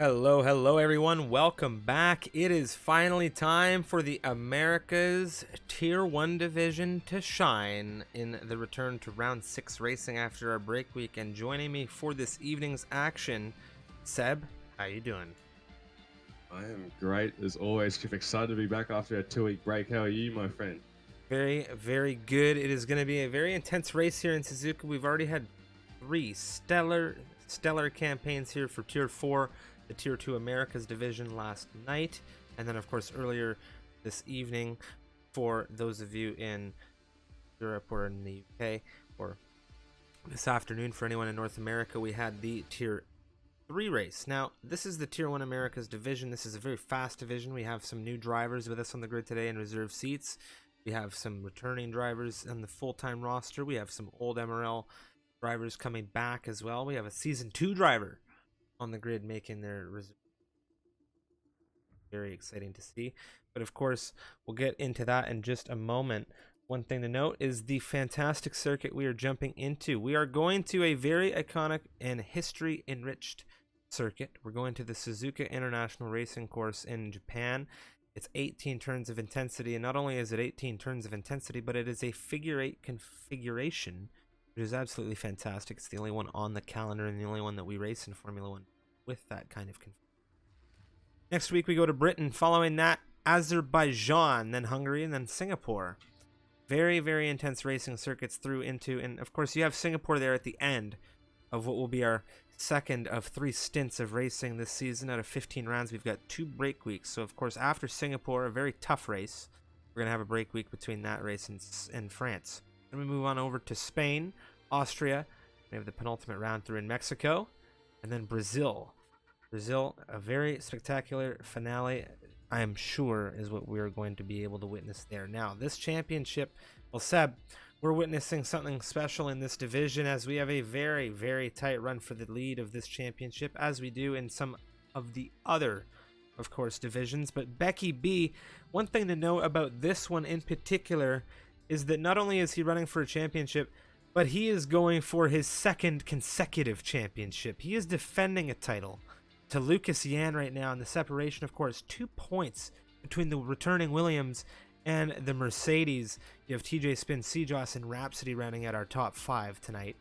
Hello everyone. Welcome back. It is finally time for the Americas Tier 1 division to shine in the return to round 6 racing after our break week. And joining me for this evening's action, Seb, how you doing? I am great as always, Chip. Excited to be back after a 2-week break. How are you, my friend? Very good. It is going to be a very intense race here in Suzuka. We've already had 3 stellar campaigns here for Tier 4. The Tier 2 Americas division last night, and then of course earlier this evening for those of you in Europe or in the UK, or this afternoon for anyone in North America, we had the Tier 3 race. Now this is the Tier 1 Americas division. This is a very fast division. We have some new drivers with us on the grid today in reserve seats. We have some returning drivers on the full-time roster. We have some old MRL drivers coming back as well. We have a Season 2 driver on the grid making their reserve. Very exciting to see, but of course we'll get into that in just a moment. One thing to note is the fantastic circuit we are jumping into. We are going to a very iconic and history enriched circuit. We're going to the Suzuka International Racing Course in Japan. It's 18 turns of intensity, and not only is it 18 turns of intensity, but it is a figure 8 configuration, which is absolutely fantastic. It's the only one on the calendar and the only one that we race in Formula One with that kind of configuration. Next week we go to Britain, following that Azerbaijan, then Hungary, and then Singapore. Very intense racing circuits through into, and of course you have Singapore there at the end of what will be our second of 3 stints of racing this season. Out of 15 rounds, we've got 2 break weeks. So of course after Singapore, a very tough race, we're going to have a break week between that race and France. Then we move on over to Spain, Austria, we have the penultimate round through in Mexico, and then Brazil. A very spectacular finale, I am sure, is what we're going to be able to witness there. Now, this championship, well, Seb, we're witnessing something special in this division as we have a very tight run for the lead of this championship, as we do in some of the other, of course, divisions. But Becky B, one thing to note about this one in particular is that not only is he running for a championship, but he is going for his second consecutive championship. He is defending a title to Lucas Yan right now, and the separation, of course, 2 points between the returning Williams and the Mercedes. You have TJ Spin, Cjoss, and Rhapsody rounding out our top 5 tonight.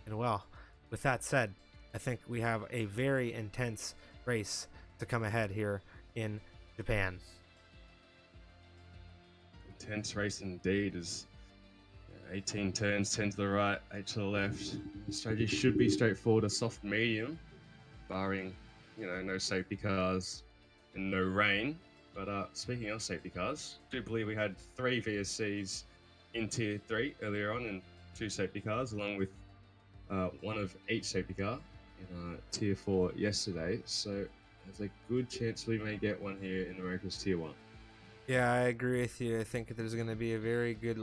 And well, with that said, I think we have a very intense race to come ahead here in Japan. Intense race indeed. As 18 turns, 10 to the right, 8 to the left. The strategy should be straightforward, a soft medium, barring no safety cars and no rain. But speaking of safety cars, I do believe we had 3 VSCs in Tier 3 earlier on and 2 safety cars, along with 1 of each safety car in Tier 4 yesterday. So there's a good chance we may get one here in America's Tier 1. Yeah, I agree with you. I think there's going to be a very good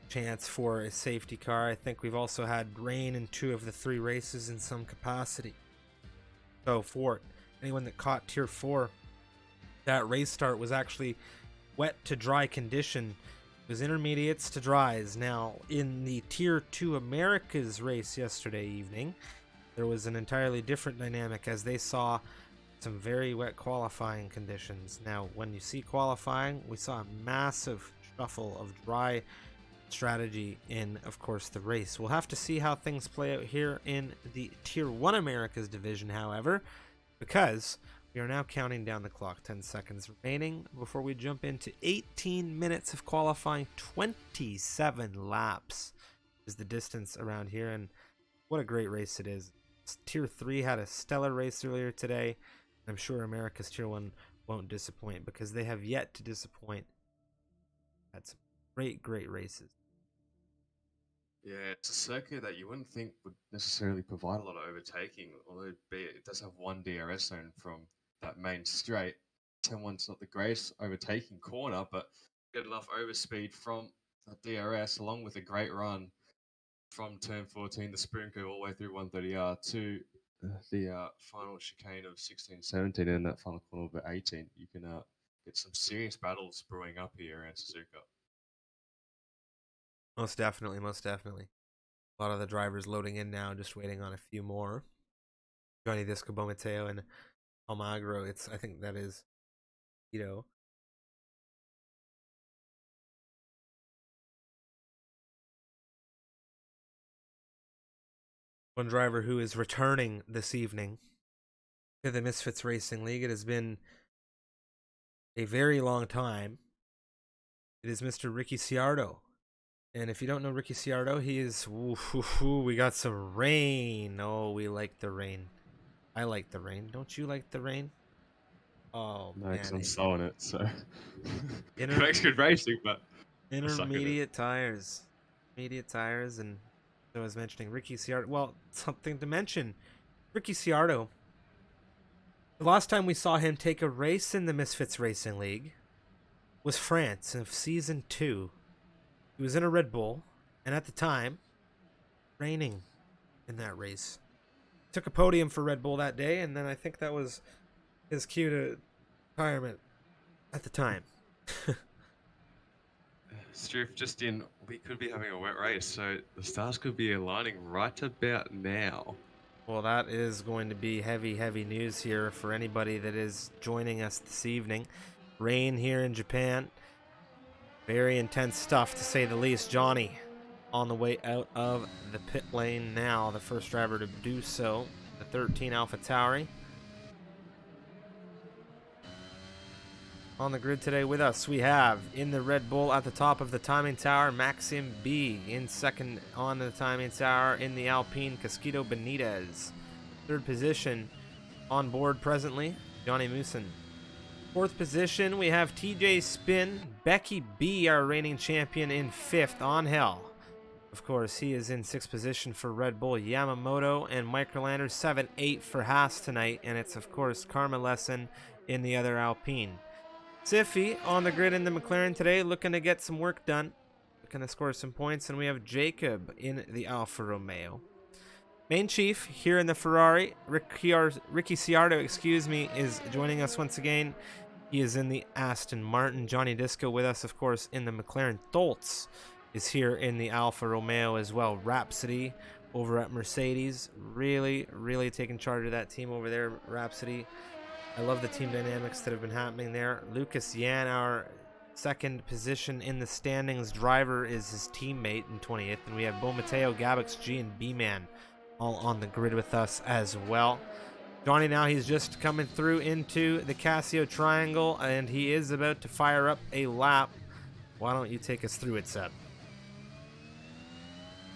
chance for a safety car. I think we've also had rain in 2 of the 3 races in some capacity. So for anyone that caught Tier 4, that race start was actually wet to dry condition. It was intermediates to dries. Now, in the Tier 2 Americas race yesterday evening, there was an entirely different dynamic as they saw some very wet qualifying conditions. Now, when you see qualifying, we saw a massive shuffle of dry strategy in, of course, the race. We'll have to see how things play out here in the Tier 1 Americas division, however, because we are now counting down the clock. 10 seconds remaining before we jump into 18 minutes of qualifying. 27 laps is the distance around here, and what a great race it is. Tier 3 had a stellar race earlier today. I'm sure America's Tier 1 won't disappoint, because they have yet to disappoint. Had some great races. Yeah, it's a circuit that you wouldn't think would necessarily provide a lot of overtaking, although it does have 1 DRS zone from that main straight. 10-1's not the greatest overtaking corner, but get enough overspeed from the DRS, along with a great run from turn 14, the spoon curve, all the way through 130R to the final chicane of 16-17, and that final corner of 18. You can get some serious battles brewing up here around Suzuka. Most definitely. A lot of the drivers loading in now, just waiting on a few more. Johnny Disco, Mateo, and Almagro. I think that is, you know, one driver who is returning this evening to the Misfits Racing League. It has been a very long time. It is Mr. Ricky Ciardo. And if you don't know Ricky Ciardo, he is... we got some rain. Oh, we like the rain. I like the rain. Don't you like the rain? Oh, No, because I'm man. slow on it, so it Inter- makes good racing, but I suck at it. intermediate tires. Intermediate tires. And so I was mentioning Ricky Ciardo. Well, something to mention. Ricky Ciardo. The last time we saw him take a race in the Misfits Racing League was France of Season 2. He was in a Red Bull, and at the time, raining in that race. Took a podium for Red Bull that day, and then I think that was his cue to retirement at the time. Stu, just in, we could be having a wet race, so the stars could be aligning right about now. Well, that is going to be heavy, heavy news here for anybody that is joining us this evening. Rain here in Japan. Very intense stuff, to say the least. Johnny on the way out of the pit lane now. The first driver to do so, the 13 AlphaTauri. On the grid today with us, we have in the Red Bull at the top of the timing tower, Maxim B. In second on the timing tower in the Alpine, Casquito Benitez. Third position on board presently, Johnny Moosen. Fourth position, we have TJ Spin, Becky B, our reigning champion, in fifth on Hell. Of course, he is in sixth position for Red Bull, Yamamoto, and Mike Erlander 7-8 for Haas tonight, and it's, of course, Karma Lesson in the other Alpine. Siffy on the grid in the McLaren today, looking to get some work done, looking to score some points, and we have Jacob in the Alfa Romeo. Main Chief here in the Ferrari, Ricky Ciardo, is joining us once again. He is in the Aston Martin. Johnny Disco with us, of course, in the McLaren. Tholtz is here in the Alfa Romeo as well. Rhapsody over at Mercedes, really taking charge of that team over there, Rhapsody. I love the team dynamics that have been happening there. Lucas Yan, our second position in the standings driver, is his teammate in 20th. And we have Bo Mateo, Gabix G, and B-Man all on the grid with us as well. Johnny now, he's just coming through into the Casio Triangle, and he is about to fire up a lap. Why don't you take us through it, Seb?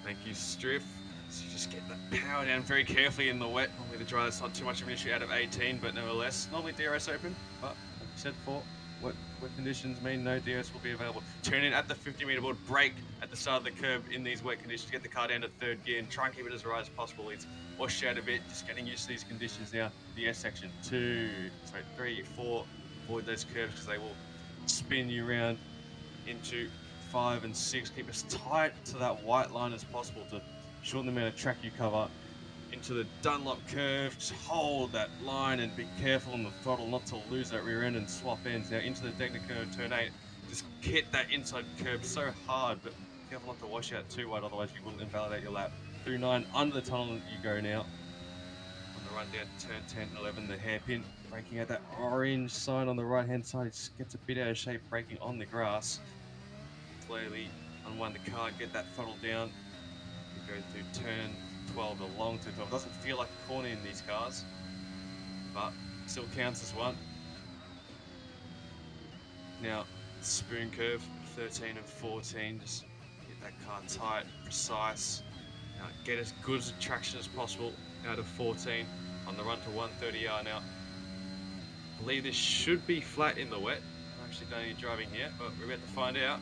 Thank you, Striff. So just get that power down very carefully in the wet. Normally the dry, that's not too much of an issue out of 18, but nevertheless, normally DRS open, but like you said before, wet conditions mean no DRS will be available. Turn in at the 50-meter board, brake at the start of the curb in these wet conditions, get the car down to third gear and try and keep it as right as possible. It's washed out a bit, just getting used to these conditions now. The S section, 3, 4, avoid those curves because they will spin you around into 5 and 6. Keep as tight to that white line as possible to shorten the amount of track you cover. Into the Dunlop curve, just hold that line and be careful on the throttle not to lose that rear end and swap ends. Now into the Degner curve, turn 8, just hit that inside curve so hard, but careful not to wash out too wide, otherwise you will invalidate your lap. Through 9, under the tunnel you go now. On the run down to turn 10 and 11, the hairpin, braking at that orange sign on the right hand side, it just gets a bit out of shape braking on the grass. Clearly unwind the car, get that throttle down. You go through turn 12, a long turn 12. Doesn't feel like a corner in these cars, but still counts as one. Now, spoon curve, 13 and 14, just get that car tight, precise. Now, get as good as a traction as possible out of 14 on the run to 130R now. I believe this should be flat in the wet. I've actually done any driving here, but we're about to find out.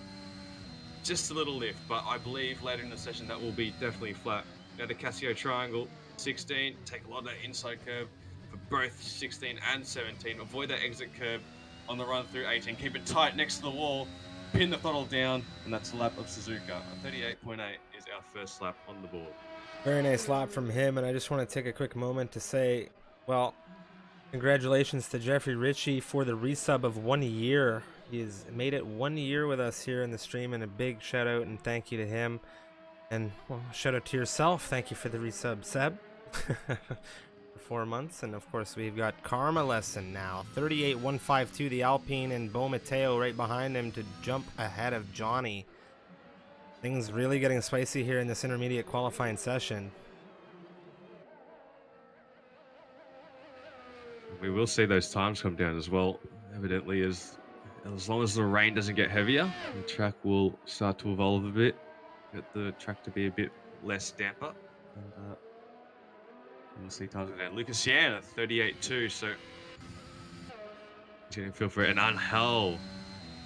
Just a little lift, but I believe later in the session that will be definitely flat. Now the Casio Triangle, 16, take a lot of that inside curve for both 16 and 17. Avoid that exit curve on the run through 18. Keep it tight next to the wall, pin the throttle down, and that's the lap of Suzuka. A 38.8 is our first lap on the board. Very nice lap from him, and I just want to take a quick moment to say, well, congratulations to Jeffrey Ritchie for the resub of 1 year. He has made it 1 year with us here in the stream, and a big shout out and thank you to him. And well, shout out to yourself. Thank you for the resub, Seb. for 4 months. And of course, we've got Karma Lesson now, 38.152, the Alpine, and Bo Matteo right behind him to jump ahead of Johnny. Things really getting spicy here in this intermediate qualifying session. We will see those times come down as well. Evidently, as long as the rain doesn't get heavier, the track will start to evolve a bit. Get the track to be a bit less damper. And we'll see times come down. Lucas Yan at 38.2, so he's getting feel for it. And Angel,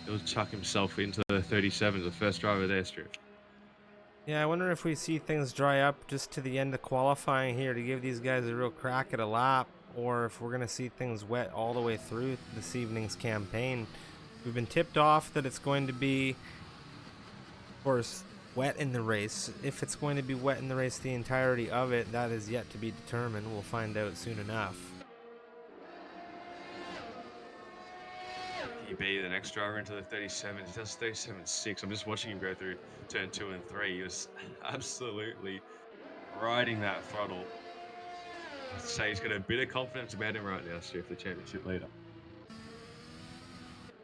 he'll chuck himself into the 37, the first driver there, Strift. Yeah, I wonder if we see things dry up just to the end of qualifying here to give these guys a real crack at a lap, or if we're going to see things wet all the way through this evening's campaign. We've been tipped off that it's going to be, of course, wet in the race. If it's going to be wet in the race the entirety of it, that is yet to be determined. We'll find out soon enough. Be the next driver into the 37. He does 37.6. I'm just watching him go through turn 2 and 3. He was absolutely riding that throttle. I'd say he's got a bit of confidence about him right now, Strift, the championship leader.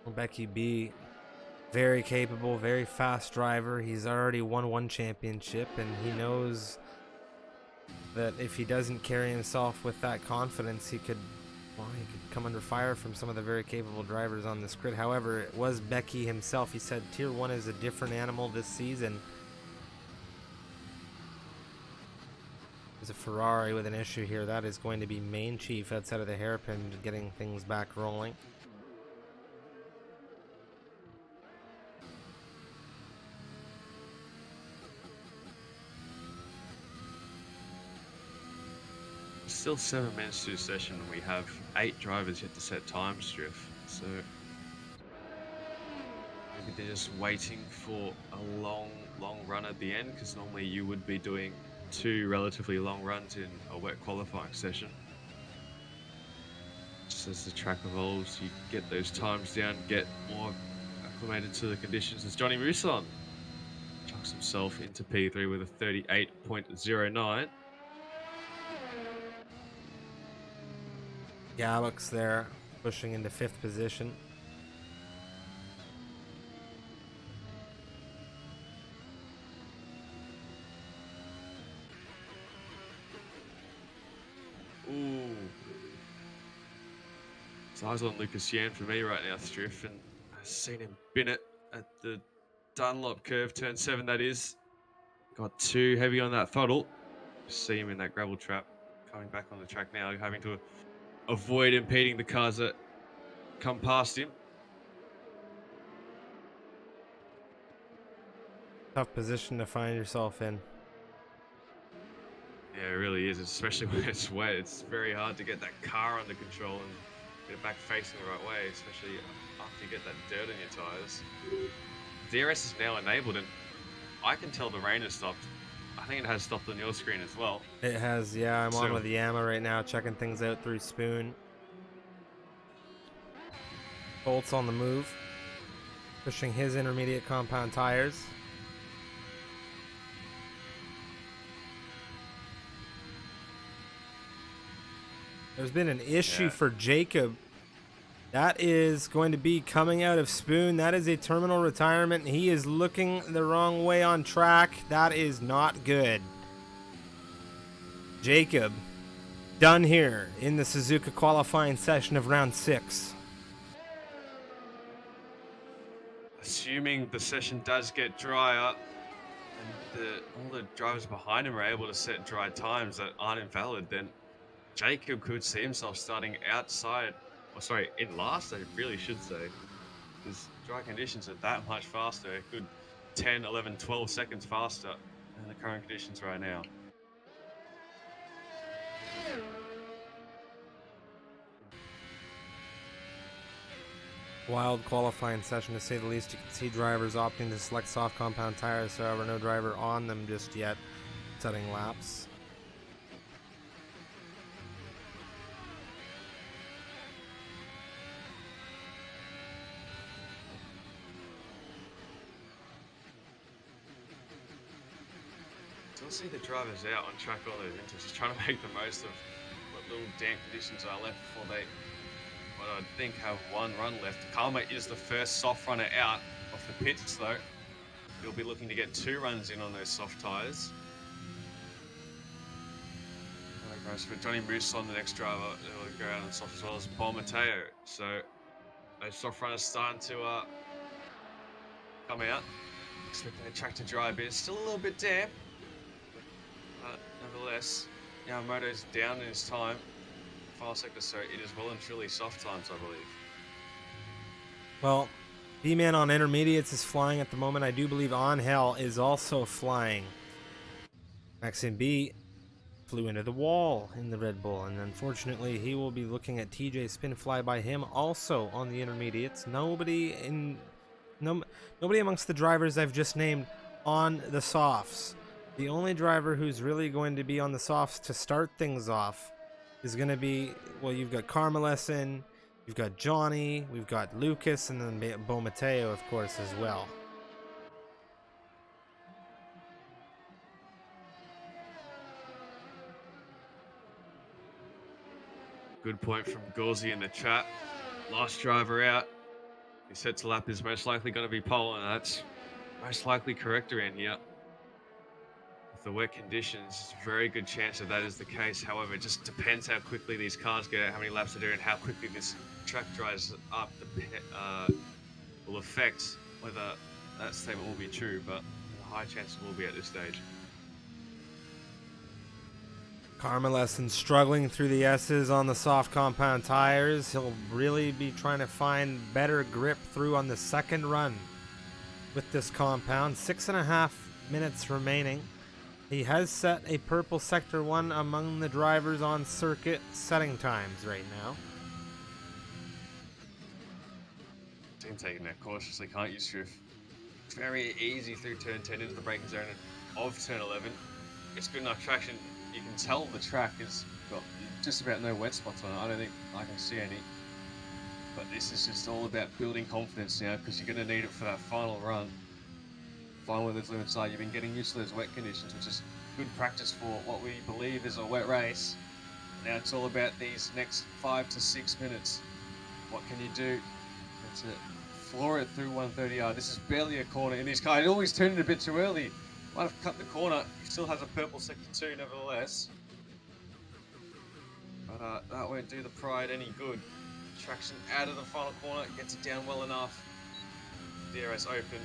Well, Becky B, very capable, very fast driver. He's already won one championship, and he knows that if he doesn't carry himself with that confidence, he could come under fire from some of the very capable drivers on this grid. However, it was Becky himself. He said Tier 1 is a different animal this season. There's a Ferrari with an issue here. That is going to be main chief outside of the hairpin, getting things back rolling. Still 7 minutes to the session, and we have 8 drivers yet to set times, Strift. So maybe they're just waiting for a long run at the end, because normally you would be doing 2 relatively long runs in a wet qualifying session. Just as the track evolves, you get those times down, get more acclimated to the conditions. As Johnny Rousson chucks himself into P3 with a 38.09. Gallux there, pushing into 5th position. Ooh. It's eyes on Lucas Yan for me right now, Striff, and I've seen him bin it at the Dunlop curve, turn 7 that is. Got too heavy on that throttle. See him in that gravel trap, coming back on the track now, having to avoid impeding the cars that come past him. Tough position to find yourself in. Yeah, it really is, especially when it's wet. It's very hard to get that car under control and get it back facing the right way, especially after you get that dirt on your tires. DRS is now enabled, and I can tell the rain has stopped. I think it has stopped on your screen as well. It has, yeah. I'm on with the AMA right now, checking things out through Spoon. Bolt's on the move, pushing his intermediate compound tires. There's been an issue for Jacob. That is going to be coming out of Spoon. That is a terminal retirement. He is looking the wrong way on track. That is not good. Jacob, done here in the Suzuka qualifying session of round 6. Assuming the session does get drier, and all the drivers behind him are able to set dry times that aren't invalid, then Jacob could see himself starting outside, in last, I really should say. Because dry conditions are that much faster. It could 10, 11, 12 seconds faster than the current conditions right now. Wild qualifying session, to say the least. You can see drivers opting to select soft compound tires, however, no driver on them just yet, setting laps. Still see the drivers out on track all those winters, just trying to make the most of what little damp conditions are left before they, what I think, have one run left. Karma is the first soft runner out of the pits, though. He'll be looking to get 2 runs in on those soft tyres. For Johnny Moose on the next driver, he'll go out on soft as well as Paul Mateo. So those soft runners starting to come out. Expecting the track to dry a bit. It's still a little bit damp, but nevertheless, Yamamoto's down in his time. Final sector, so it is well and truly soft times, I believe. Well, B-Man on intermediates is flying at the moment. I do believe Angel is also flying. Maxim B flew into the wall in the Red Bull, and unfortunately he will be looking at TJ Spin fly by him also on the intermediates. Nobody amongst the drivers I've just named on the softs. The only driver who's really going to be on the softs to start things off is going to be, well, you've got Carmelesson, you've got Johnny, we've got Lucas, and then Bo Mateo, of course, as well. Good point from Gauzy in the chat. Last driver out. He said to lap is most likely going to be pole, and that's most likely correct around here. With the wet conditions, it's a very good chance that that is the case. However, it just depends how quickly these cars get out, how many laps they do, and how quickly this track dries up. Will affect whether that statement will be true, but a high chance it will be at this stage. Carmelesson struggling through the S's on the soft compound tires. He'll really be trying to find better grip through on the second run with this compound. 6.5 minutes remaining. He has set a purple sector 1 among the drivers on circuit setting times right now. Team taking that cautiously, can't use drift. Very easy through turn 10 into the braking zone of turn 11. It's good enough traction. You can tell the track has got just about no wet spots on it. I don't think I can see any. But this is just all about building confidence now, because you're going to need it for that final run. Find where those limits are. You've been getting used to those wet conditions, which is good practice for what we believe is a wet race. Now it's all about these next 5 to 6 minutes. What can you do? That's it. Floor it through 130R. This is barely a corner in this car. It always turned it a bit too early. Might have cut the corner. He still has a purple sector 2 nevertheless. But that won't do the Pride any good. Traction out of the final corner, gets it down well enough. DRS open.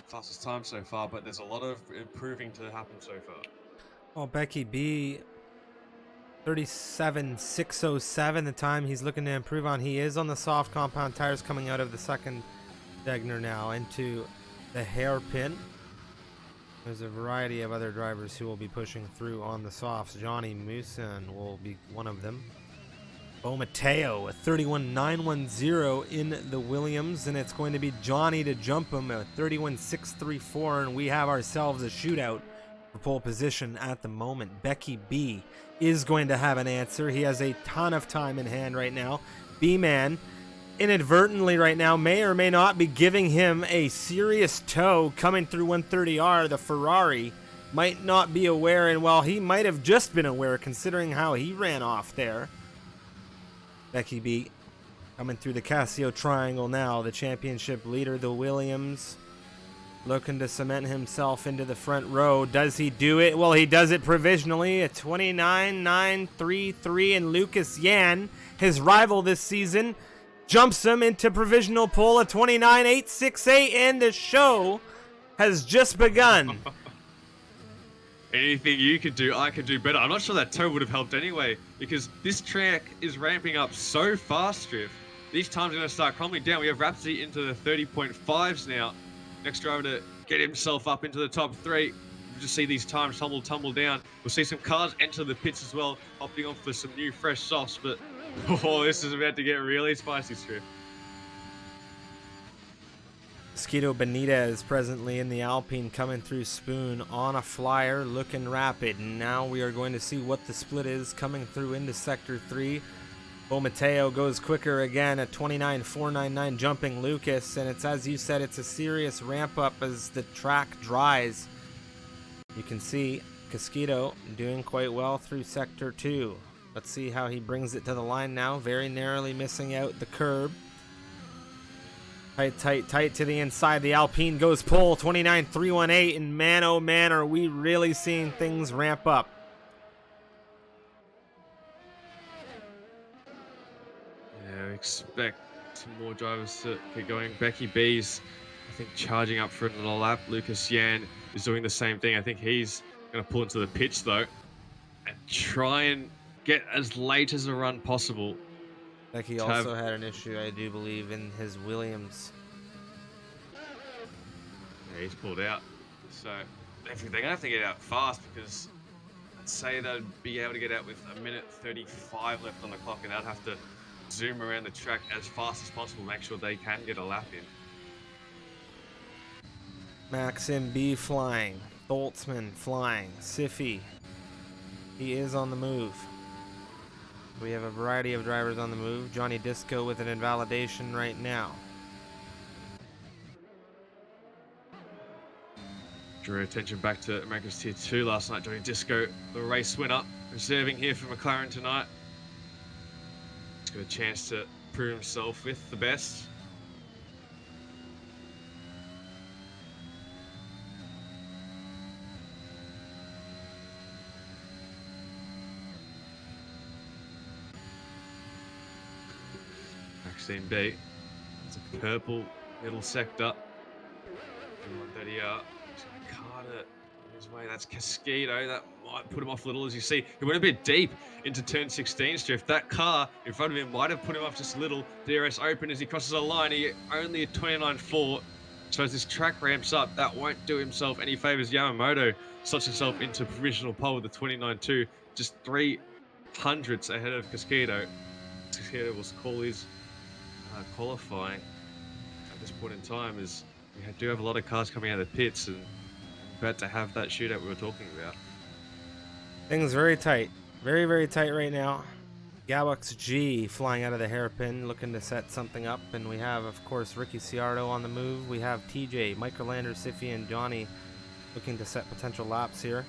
Fastest time so far, but there's a lot of improving to happen so far. Well, Becky B, 37.607, the time he's looking to improve on. He is on the soft compound tires coming out of the second Degner now into the hairpin. There's a variety of other drivers who will be pushing through on the softs. Johnny Musin will be one of them. Bo Mateo, a 31.910 in the Williams, and it's going to be Johnny to jump him at 31.634, and we have ourselves a shootout for pole position at the moment. Becky B is going to have an answer. He has a ton of time in hand right now. B-Man, inadvertently right now, may or may not be giving him a serious tow coming through 130R. The Ferrari might not be aware, and well, he might have just been aware considering how he ran off there. Becky B coming through the Casio Triangle now, the championship leader, the Williams, looking to cement himself into the front row. Does he do it? Well, he does it provisionally at 29.933, and Lucas Yan, his rival this season, jumps him into provisional pole at 29.868, and the show has just begun. Anything you could do, I could do better. I'm not sure that tow would have helped anyway, because this track is ramping up so fast, Drift. These times are going to start crumbling down. We have Rhapsody into the 30.5s now. Next driver to get himself up into the top 3. We'll just see these times tumble down. We'll see some cars enter the pits as well, opting on for some new fresh softs, but oh, this is about to get really spicy, Drift. Mosquito Benitez presently in the Alpine coming through Spoon on a flyer, looking rapid. Now we are going to see what the split is coming through into Sector 3. Bo Mateo goes quicker again at 29.499, jumping Lucas, and it's, as you said, it's a serious ramp up as the track dries. You can see Mosquito doing quite well through Sector 2. Let's see how he brings it to the line now. Very narrowly missing out the curb. Tight to the inside. The Alpine goes pole. 29.318. And man, oh man, are we really seeing things ramp up. Yeah, I expect some more drivers to get going. Becky B's, I think, charging up for another lap. Lucas Yan is doing the same thing. I think he's going to pull into the pitch, though, and try and get as late as a run possible. Becky also had an issue, I do believe, in his Williams. Yeah, he's pulled out. So they're going to have to get out fast, because I'd say they'd be able to get out with 1:35 left on the clock, and they'd have to zoom around the track as fast as possible, make sure they can get a lap in. Maxim B flying. Boltzmann flying. Siffy. He is on the move. We have a variety of drivers on the move. Johnny Disco with an invalidation right now. Drew attention back to America's Tier 2 last night. Johnny Disco, the race winner, reserving here for McLaren tonight. He's got a chance to prove himself with the best. Maxime B. It's a purple middle sector. 130 Carter in his way. That's Casquedo. That might put him off a little, as you see. He went a bit deep into turn 16, Striff. That car in front of him might have put him off just a little. DRS open as he crosses the line. He only at 29.4. So as this track ramps up, that won't do himself any favors. Yamamoto slots himself into provisional pole with the 29.2, just 300ths ahead of Casquedo. Casquedo will call his qualifying at this point in time, as we do have a lot of cars coming out of the pits and about to have that shootout we were talking about. Things very tight. Very, very tight right now. Galax G flying out of the hairpin, looking to set something up. And we have, of course, Ricky Ciardo on the move. We have TJ, Microlander, Siffy, and Johnny looking to set potential laps here.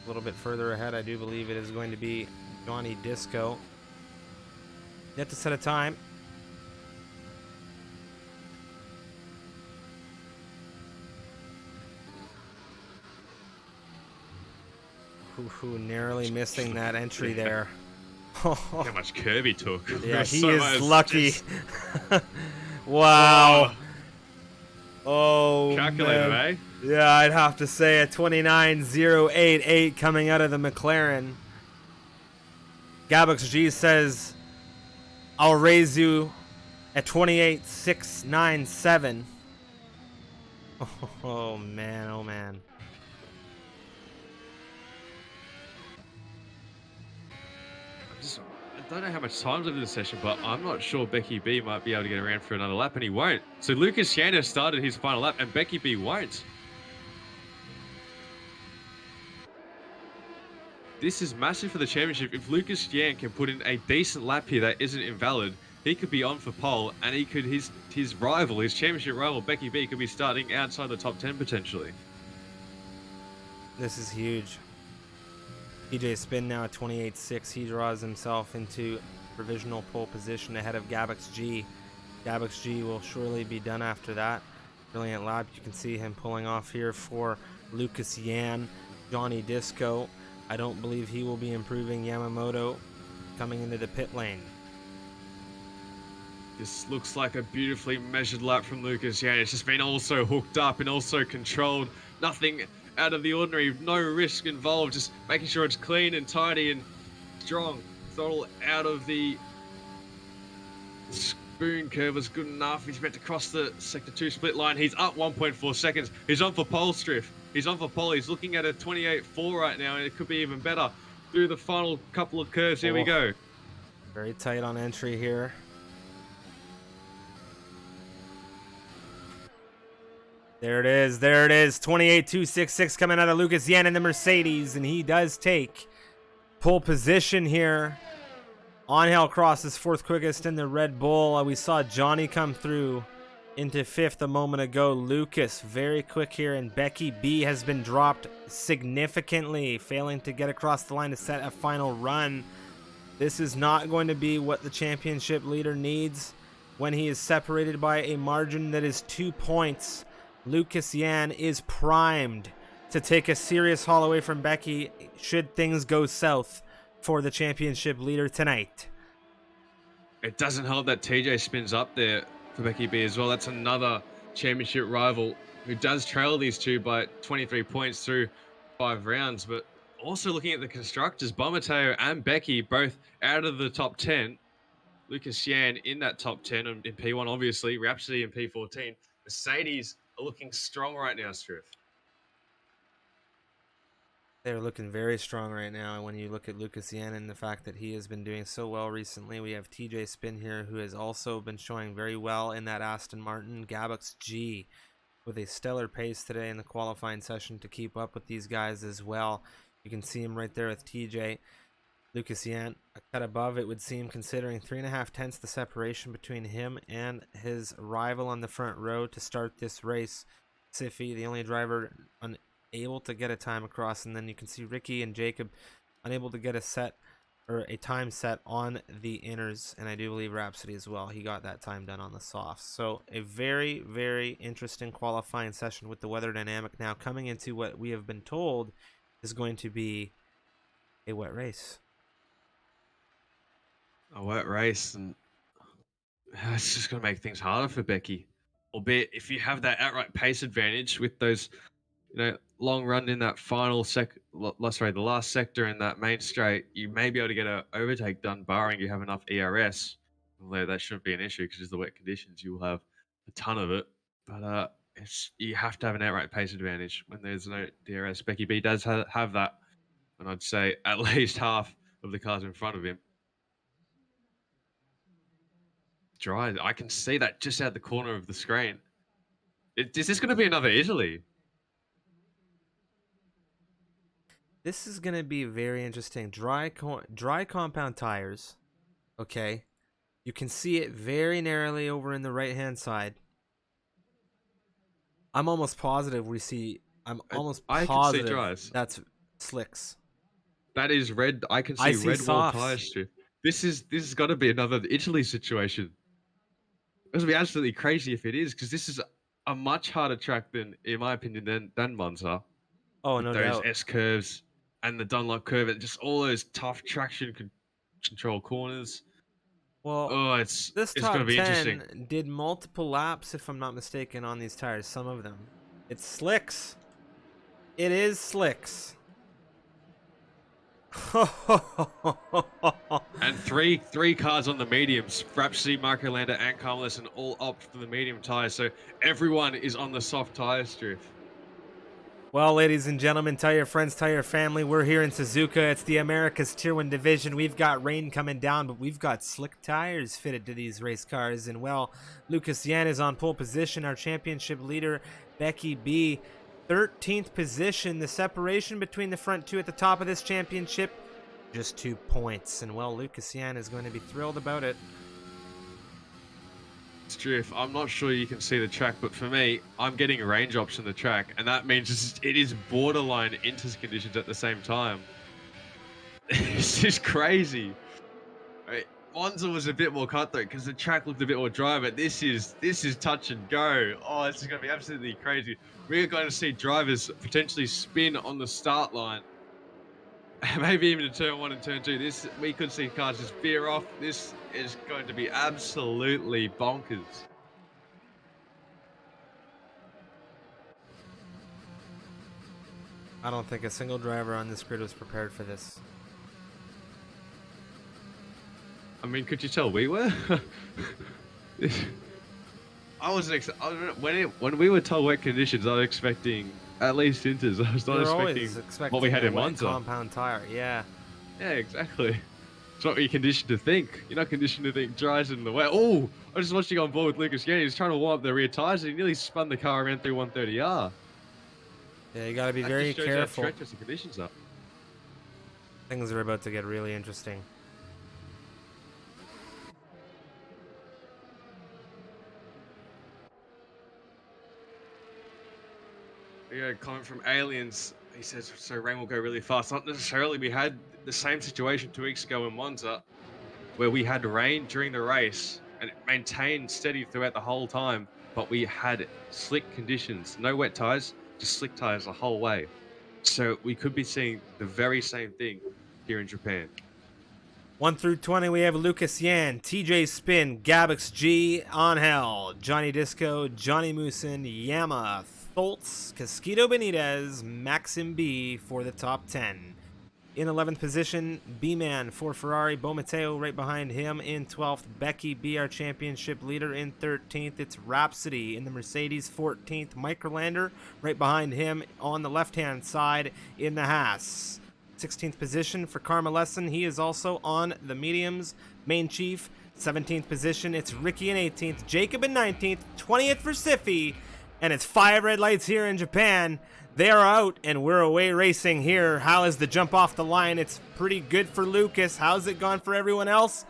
A little bit further ahead, I do believe it is going to be Johnny Disco. Yet to set a time. Ooh, narrowly missing that entry there. How much curb he took. Yeah, he is lucky. Wow. Oh, calculator, man. eh? Yeah, I'd have to say a 29.088 coming out of the McLaren. Gabix G says, I'll raise you at 28.697. Oh, man, oh, man. I don't know how much time's left in the session, but I'm not sure Becky B might be able to get around for another lap, and he won't. So Lucas Shander started his final lap, and Becky B won't. This is massive for the championship. If Lucas Yan can put in a decent lap here that isn't invalid, he could be on for pole, and he could his rival, his championship rival, Becky B, could be starting outside the top 10 potentially. This is huge. TJ Spin now at 28.6. He draws himself into provisional pole position ahead of Gabix G. Gabix G will surely be done after that. Brilliant lap. You can see him pulling off here for Lucas Yan. Johnny Disco. I don't believe he will be improving. Yamamoto coming into the pit lane. This looks like a beautifully measured lap from Lucas Yan. It's just been also hooked up and also controlled. Nothing out of the ordinary, no risk involved, just making sure it's clean and tidy and strong. Throttle out of the spoon curve was good enough. He's meant to cross the sector 2 split line. He's up 1.4 seconds. He's on for pole, Striff. He's on for pole. He's looking at a 28.4 right now, and it could be even better through the final couple of curves. Here we go. Very tight on entry here. There it is. There it is. 28.266 coming out of Lucas Yan in the Mercedes, and he does take pole position here. Angel Cross is fourth quickest in the Red Bull. We saw Johnny come through into fifth a moment ago. Lucas very quick here, and Becky B has been dropped significantly, failing to get across the line to set a final run. This is not going to be what the championship leader needs when he is separated by a margin that is 2 points. Lucas Yan is primed to take a serious haul away from Becky should things go south for the championship leader tonight. It doesn't help that TJ spins up there for Becky B as well. That's another championship rival who does trail these two by 23 points through 5 rounds. But also looking at the constructors, Bomateo and Becky both out of the top 10. Lucas Yan in that top 10 in P1, obviously. Rhapsody in P14. Mercedes are looking strong right now, Striff. They're looking very strong right now. And when you look at Lucas Yan and the fact that he has been doing so well recently, we have TJ Spin here, who has also been showing very well in that Aston Martin. Gabux G with a stellar pace today in the qualifying session to keep up with these guys as well. You can see him right there with TJ. Lucas Yan, a cut above, it would seem, considering 3.5 tenths the separation between him and his rival on the front row to start this race. Siffy, the only driver unable to get a time across, and then you can see Ricky and Jacob unable to get a set or a time set on the inners, and I do believe Rhapsody as well. He got that time done on the softs. So a very, very interesting qualifying session with the weather dynamic now coming into what we have been told is going to be a wet race. A wet race, and it's just going to make things harder for Becky. Albeit, if you have that outright pace advantage with those, long run in that final the last sector in that main straight, you may be able to get an overtake done, barring you have enough ERS. Although that shouldn't be an issue because the wet conditions, you will have a ton of it. But you have to have an outright pace advantage when there's no DRS. Becky B does have that, and I'd say at least half of the cars in front of him. Dry. I can see that just out the corner of the screen. Is this going to be another Italy? This is going to be very interesting. Dry compound tires. Okay. You can see it very narrowly over in the right-hand side. I'm almost positive we see... I'm almost I positive can see dries. that's slicks. That is red. I can see red wall softs. tire strip. This has got to be another Italy situation. It's going to be absolutely crazy if it is, because this is a much harder track than, in my opinion, than Monza. Oh, with no those doubt. S curves and the Dunlop curve, and just all those tough traction control corners. Well, this top going to be 10 interesting. did multiple laps, if I'm not mistaken, on these tires. Some of them. It's slicks. It is slicks. And three cars on the mediums. Rhapsody, Marco Landa, and Carmelis, and all opt for the medium tires. So everyone is on the soft tire strip. Well, ladies and gentlemen, tell your friends, tell your family, we're here in Suzuka. It's the America's Tier 1 division. We've got rain coming down, but we've got slick tires fitted to these race cars. And, well, Lucas Yan is on pole position. Our championship leader, Becky B, 13th position. The separation between the front two at the top of this championship, just 2 points. And, well, Lucas Yan is going to be thrilled about it. Striff, I'm not sure you can see the track, but for me, I'm getting range ops in the track, and that means it is borderline inters conditions at the same time. This is crazy. Monza was a bit more cutthroat because the track looked a bit more dry, but this is touch and go. Oh, this is going to be absolutely crazy. We're going to see drivers potentially spin on the start line. Maybe even in turn 1 and turn 2. We could see cars just veer off. This is going to be absolutely bonkers. I don't think a single driver on this grid was prepared for this. I mean, could you tell we were? I wasn't. When we were told wet conditions, I was expecting at least inters. I was not expecting what we had in Monza. Compound tire, yeah. Yeah, exactly. It's not what you're conditioned to think. You're not conditioned to think dries in the wet. Oh, I was just watching on board with Lucas Yanni. He was trying to warm up the rear tires, and he nearly spun the car around through 130R. Yeah, you got to be very careful. How treacherous the conditions are. Things are about to get really interesting. comment from Aliens. He says, so rain will go really fast. Not necessarily. We had the same situation 2 weeks ago in Monza, where we had rain during the race and it maintained steady throughout the whole time, but we had slick conditions. No wet tires, just slick tires the whole way. So we could be seeing the very same thing here in Japan. 1 through 20, we have Lucas Yan, TJ Spin, Gabix G, Angel, Johnny Disco, Johnny Moosin, Yama, Tholtz, Casquito Benitez, Maxim B for the top 10. In 11th position, B-Man for Ferrari, Bo Matteo right behind him in 12th, Becky B, our championship leader, in 13th. It's Rhapsody in the Mercedes, 14th, Microlander right behind him on the left-hand side in the Haas. 16th position for Karma Lesson. He is also on the mediums. Main Chief, 17th position. It's Ricky in 18th. Jacob in 19th. 20th for Siffy. And it's 5 red lights here in Japan. They are out, and we're away racing here. How is the jump off the line? It's pretty good for Lucas. How's it gone for everyone else?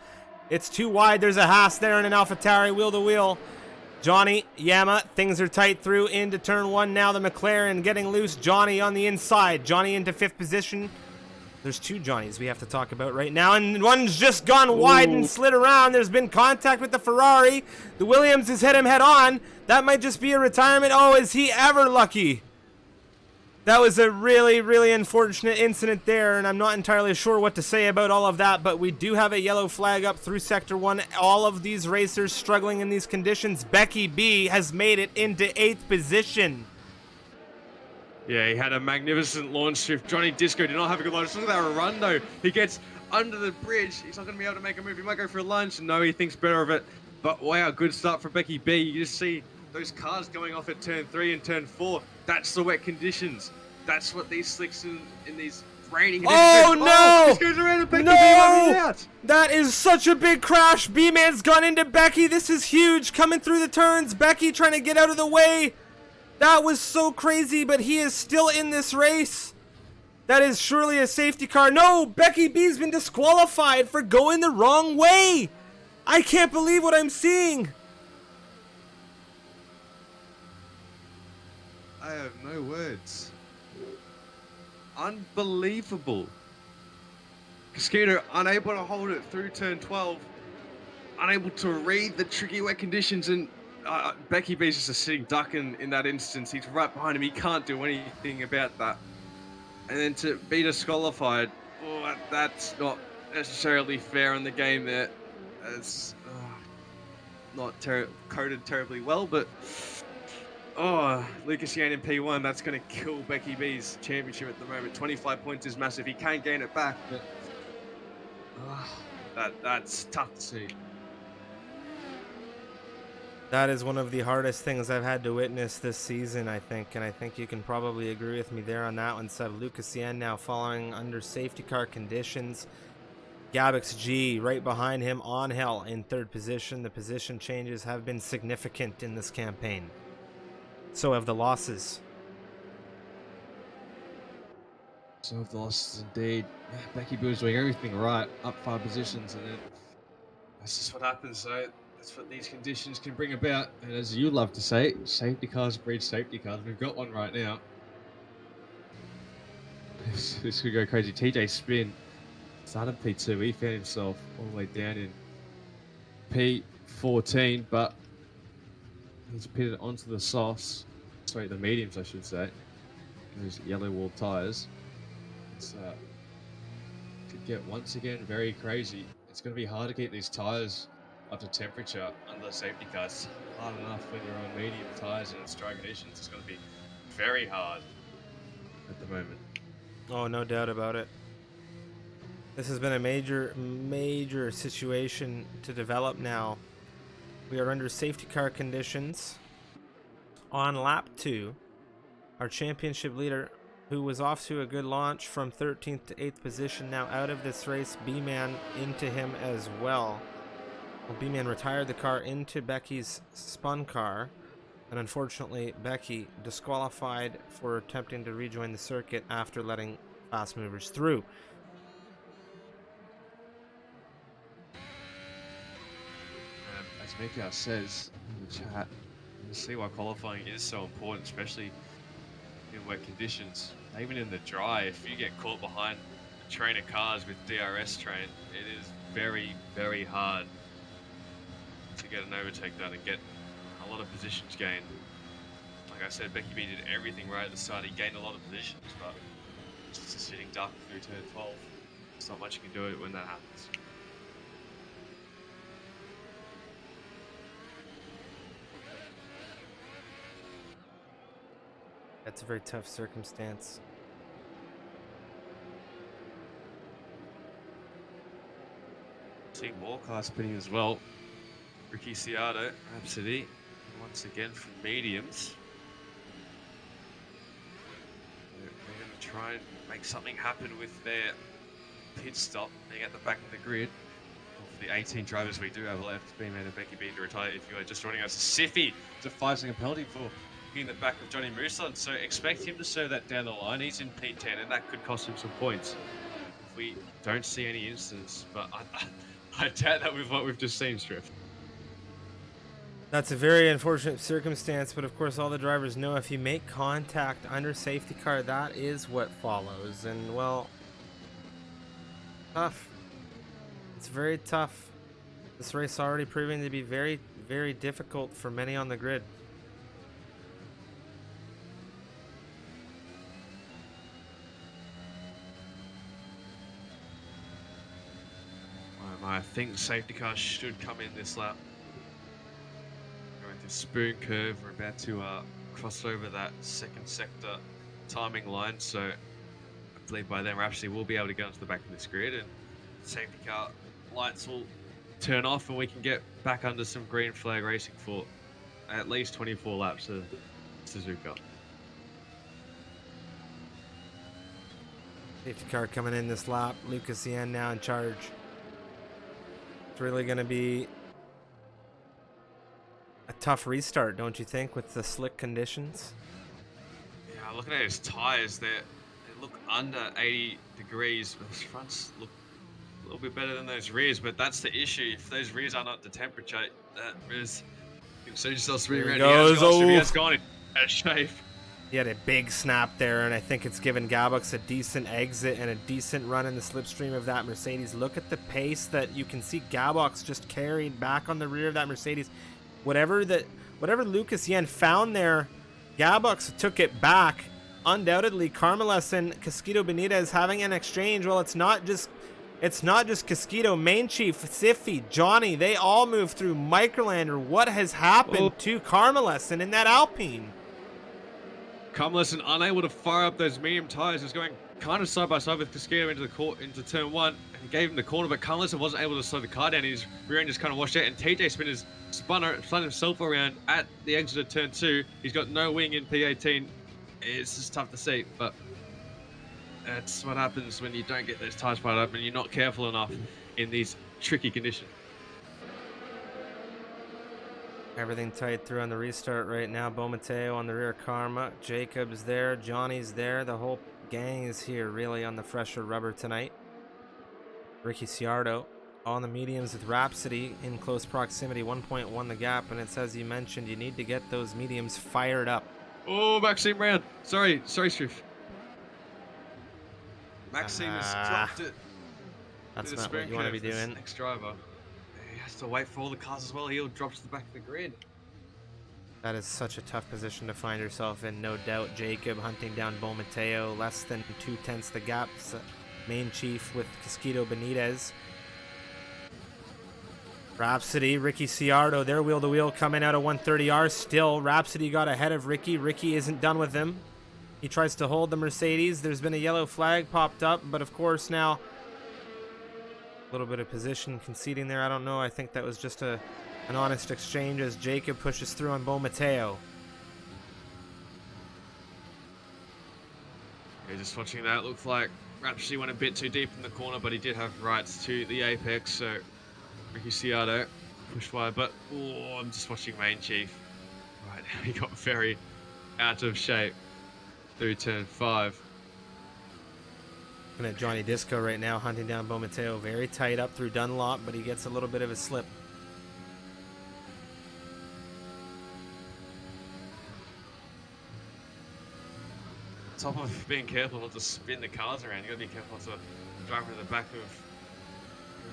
It's too wide. There's a Haas there and an AlphaTauri wheel to wheel. Johnny, Yama, things are tight through into turn 1 now. The McLaren getting loose. Johnny on the inside. Johnny into 5th position. There's 2 Johnnies we have to talk about right now, and one's just gone wide and slid around. There's been contact with the Ferrari. The Williams has hit him head on. That might just be a retirement. Oh, is he ever lucky? That was a really, really unfortunate incident there, and I'm not entirely sure what to say about all of that, but we do have a yellow flag up through Sector 1. All of these racers struggling in these conditions. Becky B has made it into 8th position. Yeah, he had a magnificent launch shift. Johnny Disco did not have a good launch. Look at that run, though. He gets under the bridge. He's not going to be able to make a move. He might go for a lunge. No, he thinks better of it. But wow, good start for Becky B. You just see those cars going off at turn 3 and turn 4. That's the wet conditions. That's what these slicks in these raining conditions. Oh, no! This goes around and Becky B out. That is such a big crash. B-Man's gone into Becky. This is huge. Coming through the turns. Becky trying to get out of the way. That was so crazy, but he is still in this race. That is surely a safety car. No, Becky B's been disqualified for going the wrong way. I can't believe what I'm seeing. I have no words. Unbelievable. Casquito unable to hold it through turn 12. Unable to read the tricky wet conditions, and Becky B's just a sitting duck in that instance. He's right behind him. He can't do anything about that. And then to be disqualified, that's not necessarily fair in the game there. It's not coded terribly well, but Lucas Yan in P1, that's going to kill Becky B's championship at the moment. 25 points is massive. He can gain it back, but that's tough to see. That is one of the hardest things I've had to witness this season, I think, and I think you can probably agree with me there on that one. Seb, Lucas Yan now following under safety car conditions. Gabix G right behind him, Angel in 3rd position. The position changes have been significant in this campaign. So have the losses. So have the losses indeed. Becky B was doing everything right, up 5 positions, and then that's just what happens, so that's what these conditions can bring about. And as you love to say, safety cars breed safety cars. We've got one right now. This could go crazy. TJ Spin started P2. He found himself all the way down in P14, but he's pitted onto the softs. Sorry, the mediums, I should say. Those yellow wall tires. It's could get once again very crazy. It's going to be hard to keep these tires up to temperature under the safety cars. Hard enough when you're on medium tires and it's dry conditions. It's going to be very hard at the moment. Oh, no doubt about it. This has been a major situation to develop now. We are under safety car conditions on lap 2. Our championship leader, who was off to a good launch from 13th to 8th position, now out of this race. B-Man into him as well. Well, B-Man retired the car into Becky's spun car, and unfortunately Becky disqualified for attempting to rejoin the circuit after letting fast movers through. As Mika says in the chat, you see why qualifying is so important, especially in wet conditions. Even in the dry, if you get caught behind a train of cars with DRS train, it is very, very hard to get an overtake done and get a lot of positions gained. Like I said, Becky B did everything right at the start. He gained a lot of positions, but it's just sitting duck through turn 12. There's not much you can do when that happens. That's a very tough circumstance. Seeing more cars pitting as well. Ricky Ciardo, Rhapsody, once again from mediums. They're going to try and make something happen with their pit stop, being at the back of the grid. For the 18 drivers we do have left, being and Becky B to retire. If you are just joining us, Siffy, it's a 5-second penalty for being in the back of Johnny Muson. So expect him to serve that down the line. He's in P10, and that could cost him some points if we don't see any incidents. But I doubt that with what we've just seen, Striff. That's a very unfortunate circumstance, but of course all the drivers know if you make contact under safety car, that is what follows. And well, tough. It's very tough. This race already proving to be very, very difficult for many on the grid. I think safety cars should come in this lap. Going through spoon curve, we're about to cross over that second sector timing line, so I believe by then Rhapsody will be able to go into the back of this grid and safety car lights will turn off and we can get back under some green flag racing for at least 24 laps of Suzuka. Safety car coming in this lap. Lucas Yen now in charge. It's really going to be a tough restart, don't you think, with the slick conditions? Yeah, looking at his tires, they look under 80 degrees. Those fronts look a little bit better than those rears, but that's the issue. If those rears aren't up to temperature, that is, you can see yourself spinning around. He has gone in a shape. He had a big snap there, and I think it's given Gabux a decent exit and a decent run in the slipstream of that Mercedes. Look at the pace that you can see Gabux just carrying back on the rear of that Mercedes. Whatever Lucas Yen found there, Gabux took it back. Undoubtedly, Carmeles and Casquito Benitez having an exchange. Well, it's not just Casquito, Main Chief, Siffy, Johnny. They all move through Microlander. What has happened to Carmeles and in that Alpine? Carmeles unable to fire up those medium tires, was going kind of side by side with Casquito into turn 1, and he gave him the corner, but Carmeles wasn't able to slow the car down. His rear end just kind of washed out, and TJ Spinners spun himself around at the exit of turn 2. He's got no wing in P18. It's just tough to see, but that's what happens when you don't get those tires fired up and you're not careful enough in these tricky conditions. Everything tight through on the restart right now. Bo Mateo on the rear, Karma. Jacob's there. Johnny's there. The whole gang is here really on the fresher rubber tonight. Ricky Ciardo on the mediums with Rhapsody in close proximity. 1.1 the gap, and it's as you mentioned, you need to get those mediums fired up. Oh, Maxime Brown. Sorry, Striff. Maxime has dropped it. That's not what you want to be doing. Next driver. He has to wait for all the cars as well. He'll drop to the back of the grid. That is such a tough position to find yourself in, no doubt. Jacob hunting down Bo Mateo, less than 2/10 the gap. Main Chief with Casquito Benitez. Rhapsody, Ricky Ciardo, they're wheel to wheel coming out of 130R still. Rhapsody got ahead of Ricky. Ricky isn't done with him. He tries to hold the Mercedes. There's been a yellow flag popped up, but of course now a little bit of position conceding there. I don't know. I think that was just an honest exchange as Jacob pushes through on Bo Mateo. Yeah, just watching that, looked like Rhapsody went a bit too deep in the corner, but he did have rights to the apex, so Ricky Ciardo pushed wide. But I'm just watching Main Chief. Right now he got very out of shape through turn 5. Looking at Johnny Disco right now, hunting down Bo Mateo. Very tight up through Dunlop, but he gets a little bit of a slip. top of being careful not to spin the cars around, you got to be careful not to drive into the back of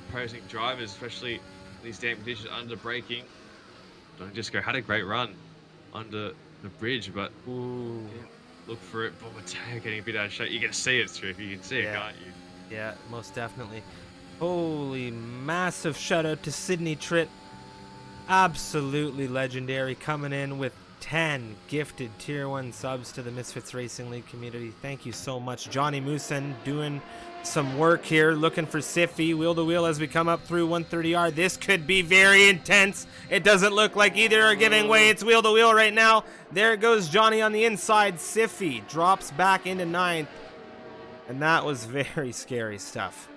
opposing drivers, especially these damn conditions under braking. Johnny Disco had a great run under the bridge, but look for it. But Mateo getting a bit out of shape. You can see it, Striff. You can see it, can't you? Yeah, most definitely. Holy massive shout out to Sydney Tritt. Absolutely legendary, coming in with 10 gifted tier 1 subs to the Misfits Racing League community. Thank you so much. Johnny Moosen doing some work here, looking for Siffy wheel to wheel as we come up through 130R. This could be very intense. It doesn't look like either are giving way. It's wheel to wheel right now. There goes Johnny on the inside. Siffy drops back into 9th, and that was very scary stuff.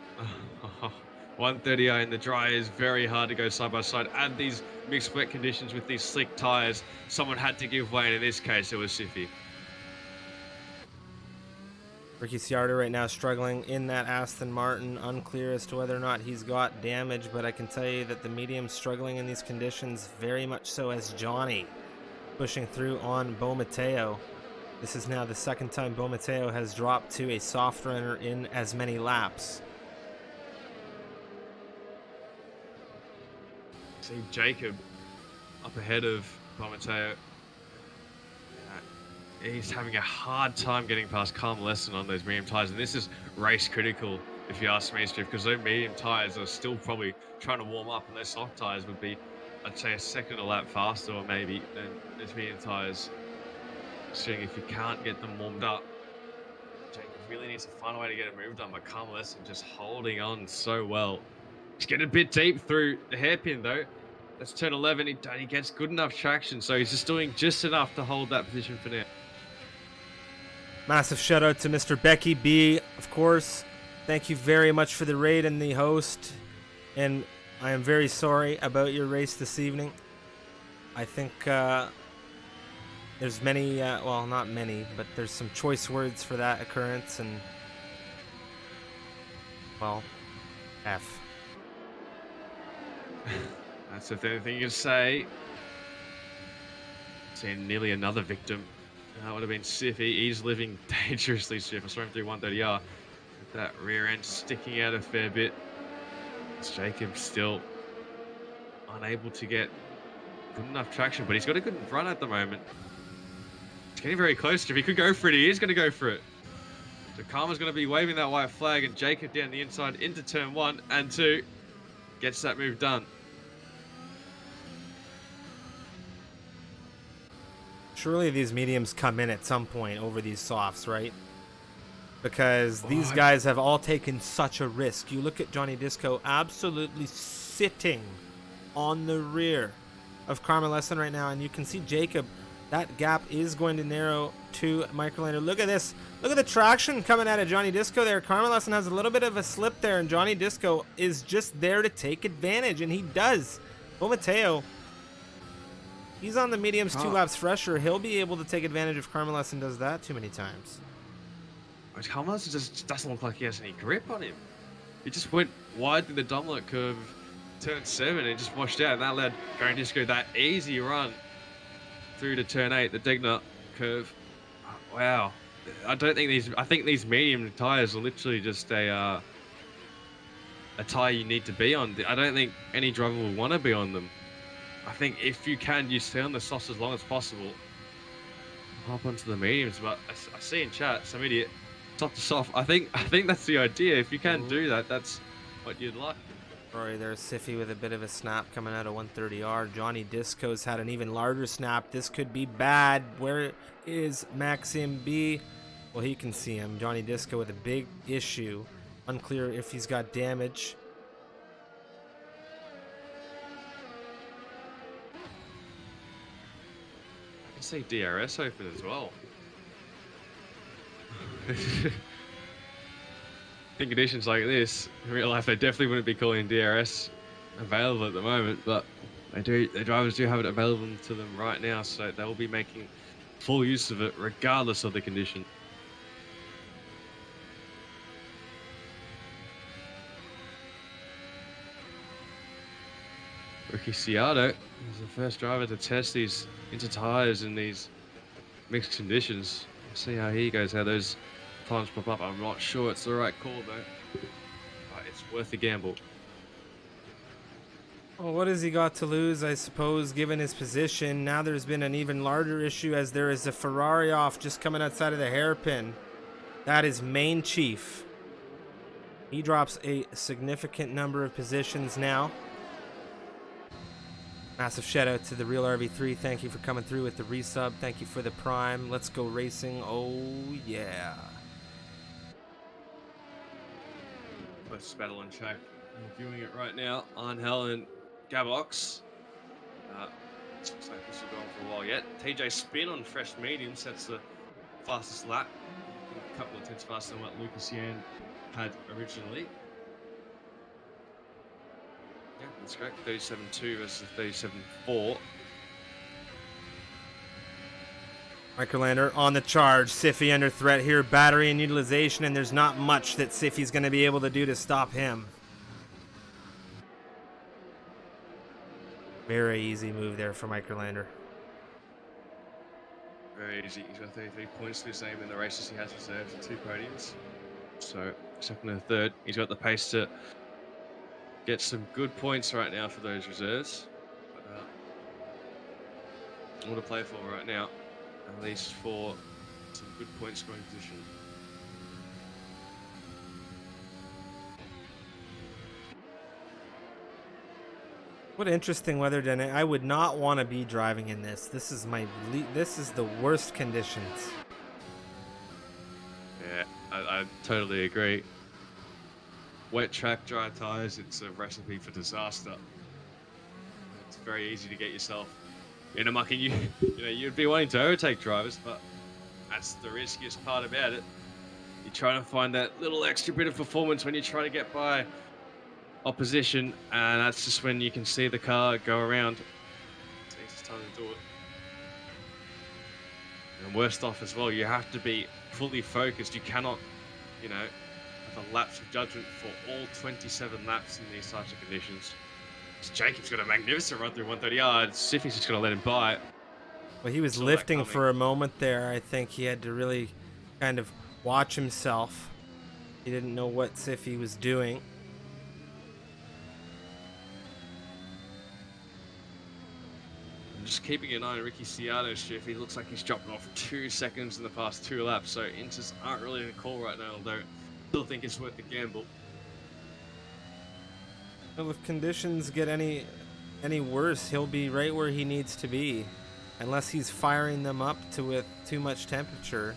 130R in the dry is very hard to go side by side, and these mixed wet conditions with these slick tires, someone had to give way, and in this case it was Siffy. Ricky Ciardo right now struggling in that Aston Martin, unclear as to whether or not he's got damage, but I can tell you that the medium's struggling in these conditions very much so, as Johnny pushing through on Bo Mateo. This is now the second time Bo Mateo has dropped to a soft runner in as many laps. See Jacob up ahead of Bo Mateo. He's having a hard time getting past Carl Lesson on those medium tires, and this is race critical if you ask me, Striff, because those medium tires are still probably trying to warm up, and those soft tires would be, I'd say, a second a lap faster or maybe than those medium tires. Seeing if you can't get them warmed up, Jacob really needs to find a way to get it moved on, but Carl Lesson just holding on so well. He's getting a bit deep through the hairpin though. That's turn 11. He gets good enough traction, so he's just doing just enough to hold that position for now. Massive shout out to Mr. Becky B, of course. Thank you very much for the raid and the host. And I am very sorry about your race this evening. I think there's many, well, not many, but there's some choice words for that occurrence, and, well, F. That's the only thing you can say. Seeing nearly another victim. That would have been Siffy. He's living dangerously, Siff. I saw him through 130R. With that rear end sticking out a fair bit. It's Jacob still unable to get good enough traction, but he's got a good run at the moment. It's getting very close. If he could go for it, he is going to go for it. So Karma's going to be waving that white flag, and Jacob down the inside into turn 1 and 2 gets that move done. Surely these mediums come in at some point over these softs, right? Because these guys have all taken such a risk. You look at Johnny Disco absolutely sitting on the rear of Carmen Lesson right now, and you can see Jacob. That gap is going to narrow to Microlander. Look at this. Look at the traction coming out of Johnny Disco there. Carmen Lesson has a little bit of a slip there, and Johnny Disco is just there to take advantage, and he does. Bo Mateo, he's on the mediums 2 laps fresher. He'll be able to take advantage if Carmen Lesson does that too many times. Carmen Lesson just doesn't look like he has any grip on him. He just went wide through the dominant curve, turn 7, and just washed out, and that led Johnny Disco that easy run through to turn 8, the Degner curve. Wow. I think these medium tires are literally just a tire you need to be on. I don't think any driver will want to be on them. I think if you can, you stay on the softs as long as possible. Hop onto the mediums, but I see in chat some idiot soft to soft. I think that's the idea. If you can do that, that's what you'd like. Rory, there's Siffy with a bit of a snap coming out of 130R. Johnny Disco's had an even larger snap. This could be bad. Where is Maxim B? Well, he can see him. Johnny Disco with a big issue. Unclear if he's got damage. I can see DRS open as well. In conditions like this, in real life, they definitely wouldn't be calling DRS available at the moment, but the drivers do have it available to them right now, so they will be making full use of it regardless of the condition. Ricky Ciardo is the first driver to test these inter tires in these mixed conditions. See how he goes, how those times pop up. I'm not sure it's the right call though, but it's worth a gamble. Well, what has he got to lose, I suppose, given his position? Now there's been an even larger issue as there is a Ferrari off just coming outside of the hairpin. That is main chief. He drops a significant number of positions now. Massive shout out to the Real RV3. Thank you for coming through with the resub. Thank you for the prime. Let's go racing. Oh, yeah. Closest battle on track. I'm viewing it right now. Angel and Gabox. Looks like this will go on for a while yet. TJ Spin on fresh medium sets the fastest lap. A couple of tenths faster than what Lucas Yan had originally. Yeah, that's correct. 37.2 versus 37.4. Microlander on the charge. Siffy under threat here. Battery and utilization, and there's not much that Siffy's going to be able to do to stop him. Very easy move there for Microlander. Very easy. He's got 33 points to the same in the races he has reserved for 2 podiums. So, second and third. He's got the pace to get some good points right now for those reserves. But, all to play for right now, at least for some good point scoring position. What interesting weather, Denny. I would not want to be driving in this. This is the worst conditions. Yeah, I totally agree. Wet track, dry tires, it's a recipe for disaster. It's very easy to get yourself in a muck, and you'd be wanting to overtake drivers, but that's the riskiest part about it. You're trying to find that little extra bit of performance when you try to get by opposition, and that's just when you can see the car go around. It's the easiest time to do it. And worst off as well, you have to be fully focused. You cannot, have a lapse of judgment for all 27 laps in these types of conditions. Jacob's got a magnificent run through 130 yards. Siffy's just going to let him by it. Well, he was lifting for a moment there. I think he had to really kind of watch himself. He didn't know what Siffy was doing. Just keeping an eye on Ricky Ciano's shift. He looks like he's dropping off 2 seconds in the past 2 laps, so inters aren't really in a call right now, although I still think it's worth the gamble. Well, if conditions get any worse, he'll be right where he needs to be, unless he's firing them up with too much temperature,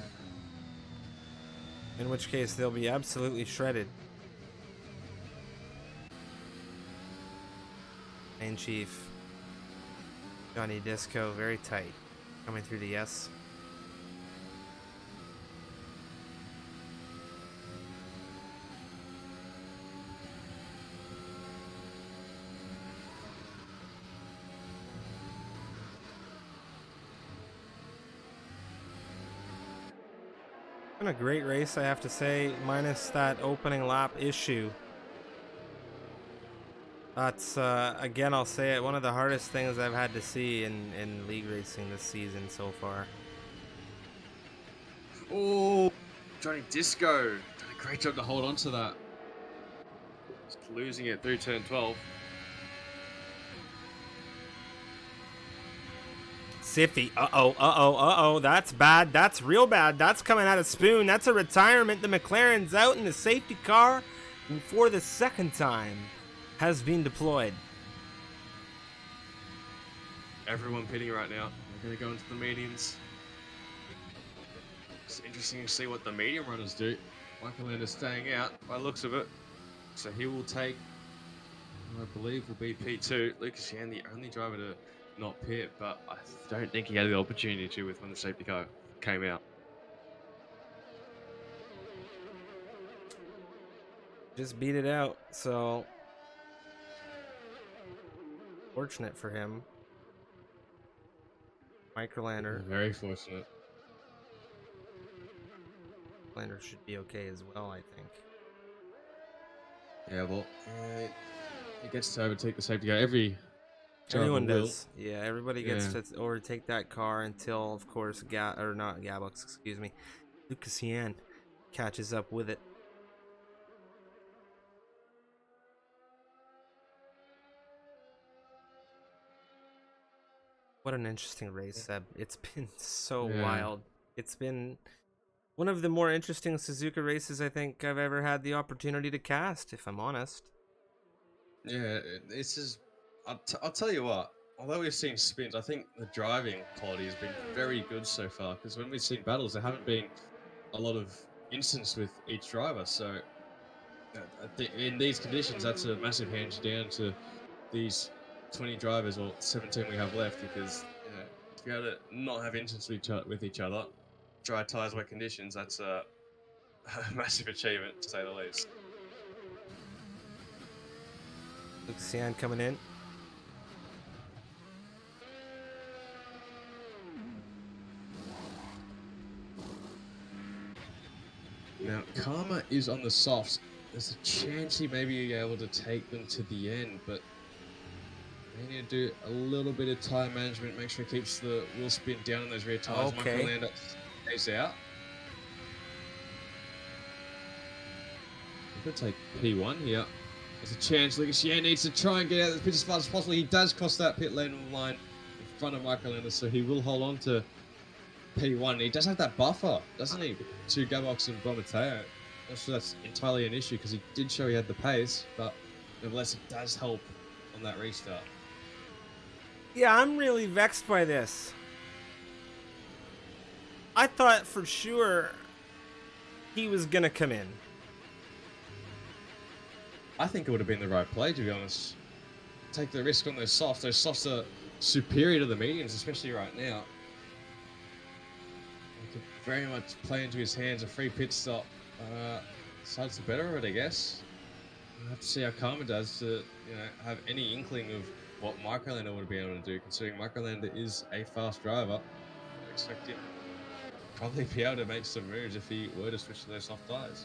in which case they'll be absolutely shredded. Main Chief Johnny Disco, very tight, coming through the S. Been a great race, I have to say, minus that opening lap issue. That's, again, I'll say it, one of the hardest things I've had to see in league racing this season so far. Oh, Johnny Disco. Done a great job to hold on to that. Just losing it through turn 12. Siffy, uh-oh, that's bad, that's real bad, that's coming out of Spoon, that's a retirement. The McLaren's out in the safety car, and for the second time has been deployed. Everyone pitting right now. We're going to go into the mediums. It's interesting to see what the medium runners do. Michael Lander's staying out by the looks of it. So he will take, I believe, will be P2. Lucas Yan, the only driver to not pit, but I don't think he had the opportunity to with when the safety car came out. Just beat it out, so fortunate for him. Microlander. Very fortunate. Lander should be okay as well, I think. Yeah, well, he gets to overtake the safety car every driver Everyone will. does. Yeah, everybody gets Yeah. to overtake that car until, of course, or not Gabux, excuse me, Lucas Yan catches up with it. What an interesting race, Seb. It's been so Yeah. wild. It's been one of the more interesting Suzuka races I think I've ever had the opportunity to cast, if I'm honest. Yeah, this is. I'll tell you what. Although we've seen spins, I think the driving quality has been very good so far. Because when we've seen battles, there haven't been a lot of instance with each driver. So I think in these conditions, that's a massive hands down to these 20 drivers or 17 we have left. Because to be able to not have instance with each other, dry tires, wet conditions, that's a massive achievement to say the least. Lucas Yan coming in. Now, Karma is on the softs. There's a chance he may be able to take them to the end, but they need to do a little bit of tire management, make sure he keeps the wheel spin down on those rear tires. Okay. Michael Landa stays out. He could take P1 here. There's a chance Lucas Yan needs to try and get out of the pit as fast as possible. He does cross that pit lane line in front of Michael Landa, so he will hold on to P1. He does have that buffer, doesn't he? To Gabox and Bomateo. Not sure that's entirely an issue because he did show he had the pace, but nevertheless, it does help on that restart. Yeah, I'm really vexed by this. I thought for sure he was going to come in. I think it would have been the right play, to be honest. Take the risk on those softs. Those softs are superior to the mediums, especially right now. He could very much play into his hands a free pit stop. Decides the better of it, I guess. We'll have to see how Karma does to have any inkling of what Microlander would be able to do, considering Microlander is a fast driver. I expect him to probably be able to make some moves if he were to switch to those soft tires.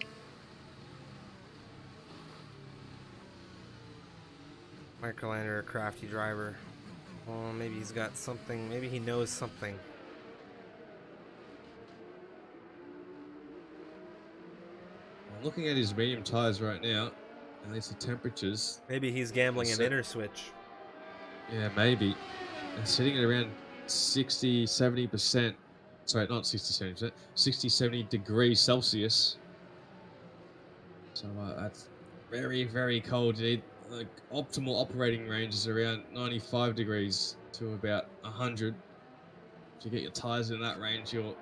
Microlander, a crafty driver. Well, maybe he's got something. Maybe he knows something. I'm looking at his medium tires right now, at least the temperatures. Maybe he's gambling an inner switch. Yeah, maybe. They're sitting at around 60, 70%. Sorry, not 60, 70%. 60, 70 degrees Celsius. So that's very, very cold. The optimal operating range is around 95 degrees to about 100. If you get your tires in that range, you're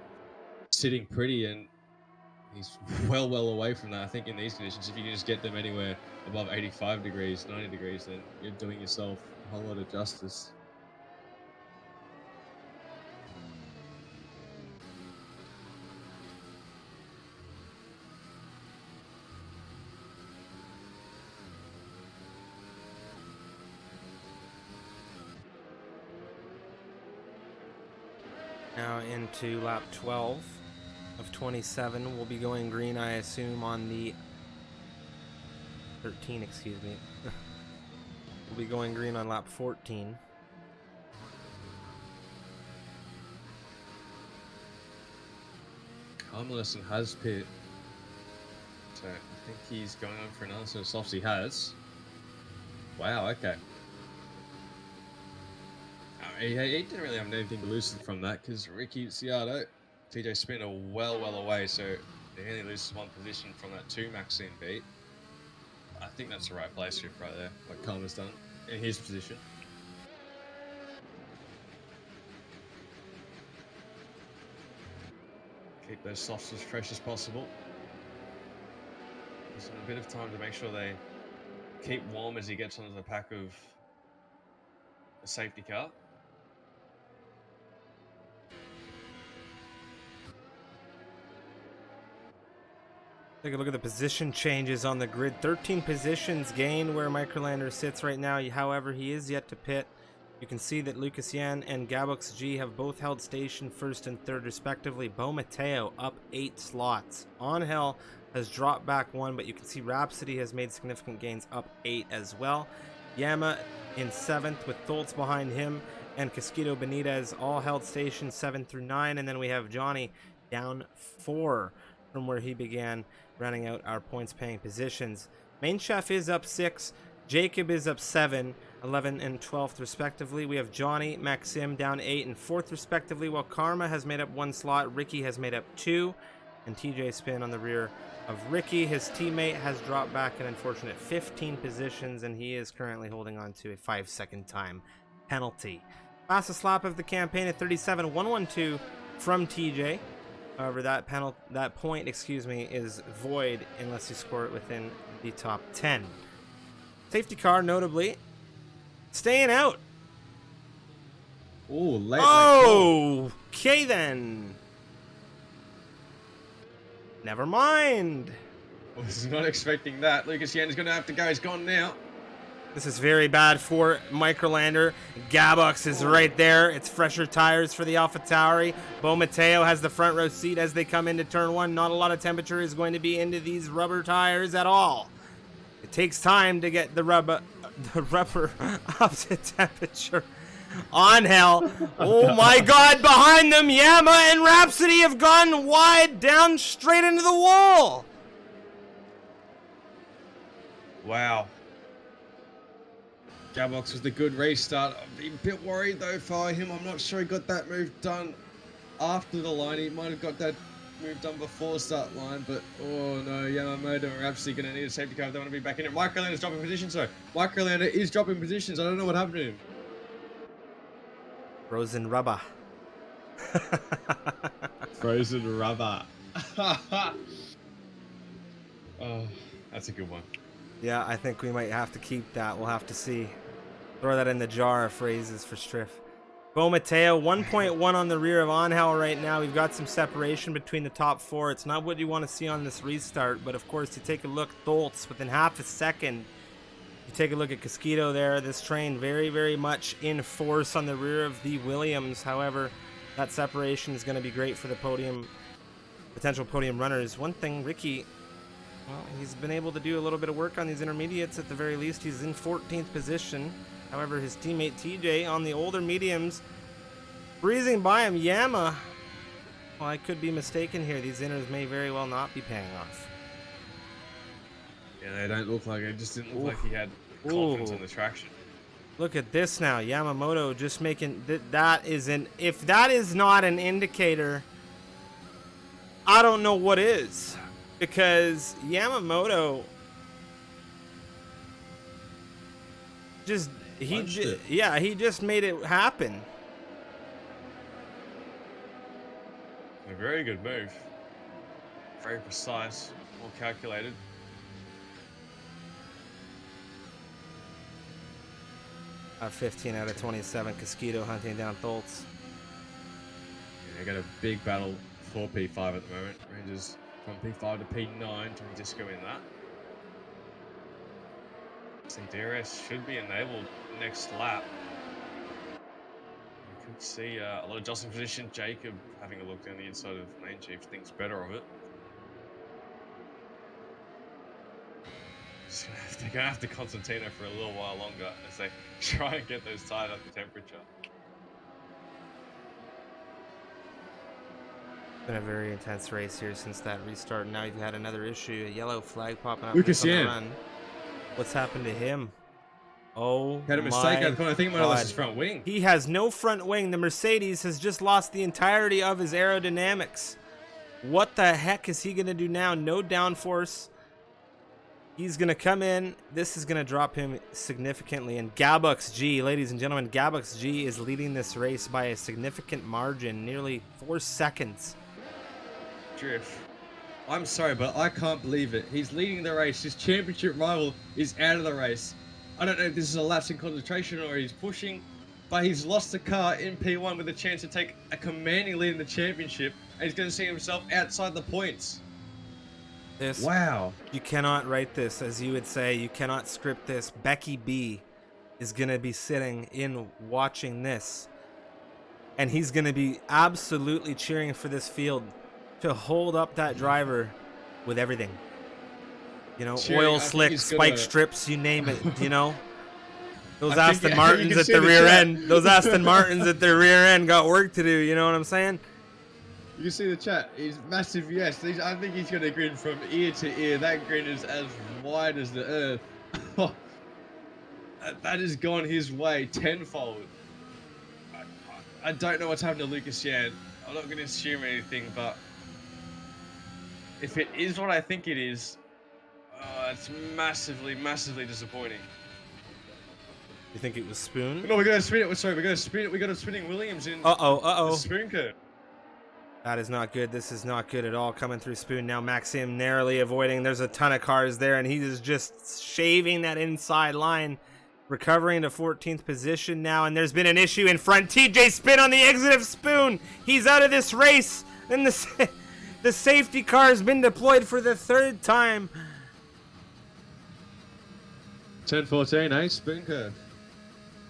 sitting pretty, and he's well away from that. I think in these conditions, if you can just get them anywhere above 85 degrees, 90 degrees, then you're doing yourself a whole lot of justice. Now into lap 12 of 27. We'll be going green, I assume, on the 13, excuse me. We'll be going green on lap 14. Carmelison has pit. So I think he's going on for another sort of softs. He has. Wow, okay. He didn't really have anything to lose from that because Ricky Ciardo, TJ Spin are well away, so he only loses one position from that 2 Maxine beat. I think that's the right place shift right there, what Karma's done in his position. Keep those softs as fresh as possible. Gives him a bit of time to make sure they keep warm as he gets onto the pack of the safety car. Take a look at the position changes on the grid. 13 positions gain where Microlander sits right now. However, he is yet to pit. You can see that Lucas Yan and Gabux G have both held station first and third respectively. Bo Mateo up 8 slots. Angel has dropped back 1, but you can see Rhapsody has made significant gains up 8 as well. Yama in 7th with Tholtz behind him, and Casquito Benitez all held station 7 through 9. And then we have Johnny down 4 from where he began, running out our points paying positions. Main Chef is up 6. Jacob is up 7, 11 and 12th respectively. We have Johnny, Maxim down 8 and 4th respectively, while Karma has made up 1 slot, Ricky has made up 2, and TJ Spin on the rear of Ricky. His teammate has dropped back an unfortunate 15 positions, and he is currently holding on to a 5-second time penalty. Fastest lap of the campaign at 37.112 from TJ. However, that point, is void unless you score it within the top 10. Safety car, notably, staying out. Ooh, late. Okay then. Never mind. I was not expecting that. Lucas Yan is going to have to go. He's gone now. This is very bad for Microlander. Gabux is right there. It's fresher tires for the AlphaTauri. Bo Mateo has the front row seat as they come into turn 1. Not a lot of temperature is going to be into these rubber tires at all. It takes time to get the rubber up to temperature. On hell. Oh my god, behind them, Yama and Rhapsody have gone wide down straight into the wall. Wow. Gabox was the good restart. I'm a bit worried though for him. I'm not sure he got that move done after the line. He might have got that move done before start line, but oh no, Yamamoto and Rhapsody going to need a safety car if they want to be back in it. Microlander's dropping positions though. Microlander is dropping positions. I don't know what happened to him. Frozen rubber. Frozen rubber. Oh, that's a good one. Yeah, I think we might have to keep that. We'll have to see. Throw that in the jar of phrases for Striff. Bo Mateo, 1.1 on the rear of Angel right now. We've got some separation between the top 4. It's not what you want to see on this restart, but of course, you take a look, Tholtz within half a second. You take a look at Casquito there. This train very, very much in force on the rear of the Williams. However, that separation is going to be great for the podium, potential podium runners. One thing, Ricky, well, he's been able to do a little bit of work on these intermediates at the very least. He's in 14th position. However, his teammate TJ on the older mediums, breezing by him. Yama, well, I could be mistaken here. These inners may very well not be paying off. Yeah, they don't look like it. It just didn't look like he had confidence in the traction. Look at this now. Yamamoto just making that is an, if that is not an indicator, I don't know what is. Because Yamamoto just he just made it happen. A very good move. Very precise, well calculated. At 15 out of 27, Casquito hunting down Tholtz. Yeah, they got a big battle for P5 at the moment. Rangers from P5 to P9, trying to just go in that. So DRS should be enabled next lap. You could see a lot of adjusting position. Jacob having a look down the inside of Main Chief, thinks better of it. They're going to have to Constantino for a little while longer as they try and get those tires up to temperature. Been a very intense race here since that restart. Now you've had another issue, a yellow flag popping up. Lucas on the Yan. run. What's happened to him? Oh, Had a mistake. I think he might have lost his God. front wing. He has no front wing. The Mercedes has just lost the entirety of his aerodynamics. What the heck is he going to do now? No downforce. He's going to come in. This is going to drop him significantly. And Gabux G, ladies and gentlemen, Gabux G is leading this race by a significant margin, nearly 4 seconds. Drift. I'm sorry, but I can't believe it. He's leading the race. His championship rival is out of the race. I don't know if this is a lapse in concentration or he's pushing, but he's lost the car in P1 with a chance to take a commanding lead in the championship, and he's going to see himself outside the points. Wow. You cannot write this, as you would say. You cannot script this. Becky B is going to be sitting in watching this, and he's going to be absolutely cheering for this field to hold up that driver with everything. You know, oil slicks, spike strips, you name it, you know. Those I think Aston you Martins can at see the the rear chat. end. Those Aston Martins at the rear end got work to do. You know what I'm saying? You can see the chat. He's massive. Yes, I think he's gonna grin from ear to ear. That grin is as wide as the earth. That has gone his way tenfold. I don't know what's happened to Lucas Yan. I'm not gonna assume anything, but if it is what I think it is, it's massively, massively disappointing. You think it was Spoon? No, we're gonna spin it. Sorry, we're gonna spin it. We got a spinning Williams in the spoon curve. That is not good. This is not good at all. Coming through Spoon now. Maxim narrowly avoiding. There's a ton of cars there, and he is just shaving that inside line. Recovering to 14th position now, and there's been an issue in front. TJ Spin on the exit of Spoon. He's out of this race. And the safety car has been deployed for the 3rd time. 10-14, eh? Spoon curve.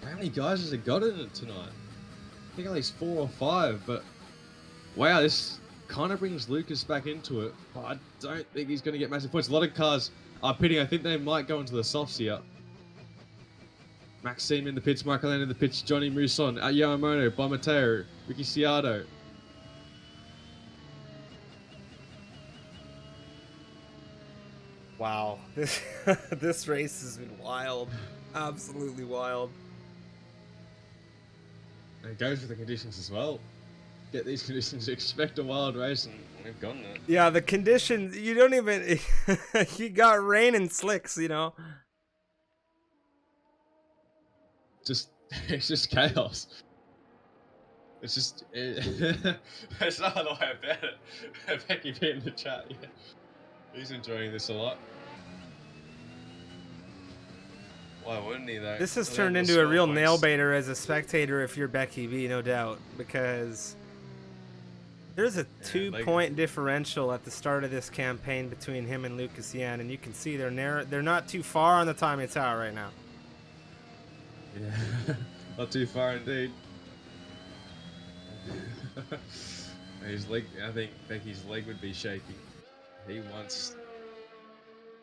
How many guys has it got in it tonight? I think at least 4 or 5, but wow, this kind of brings Lucas back into it. But I don't think he's going to get massive points. A lot of cars are pitting. I think they might go into the softs here. Maxime in the pits, Michael in the pits, Johnny Muson, Yamamoto, Bomateo, Ricky Ciardo. Wow, this race has been wild, absolutely wild. And it goes with the conditions as well. Get these conditions, expect a wild race, and we've gotten it. Yeah, the conditions, you don't even, you got rain and slicks, you know. It's just chaos. It's just, there's no other way about it. Becky B in the chat, yeah. He's enjoying this a lot. Why wouldn't he though? This has turned into a real nail baiter as a spectator if you're Becky B, no doubt, because there's a 2-point differential at the start of this campaign between him and Lucas Yan, and you can see they're not too far on the timing tower right now. Yeah, not too far indeed. His leg, I think Becky's leg would be shaking. He wants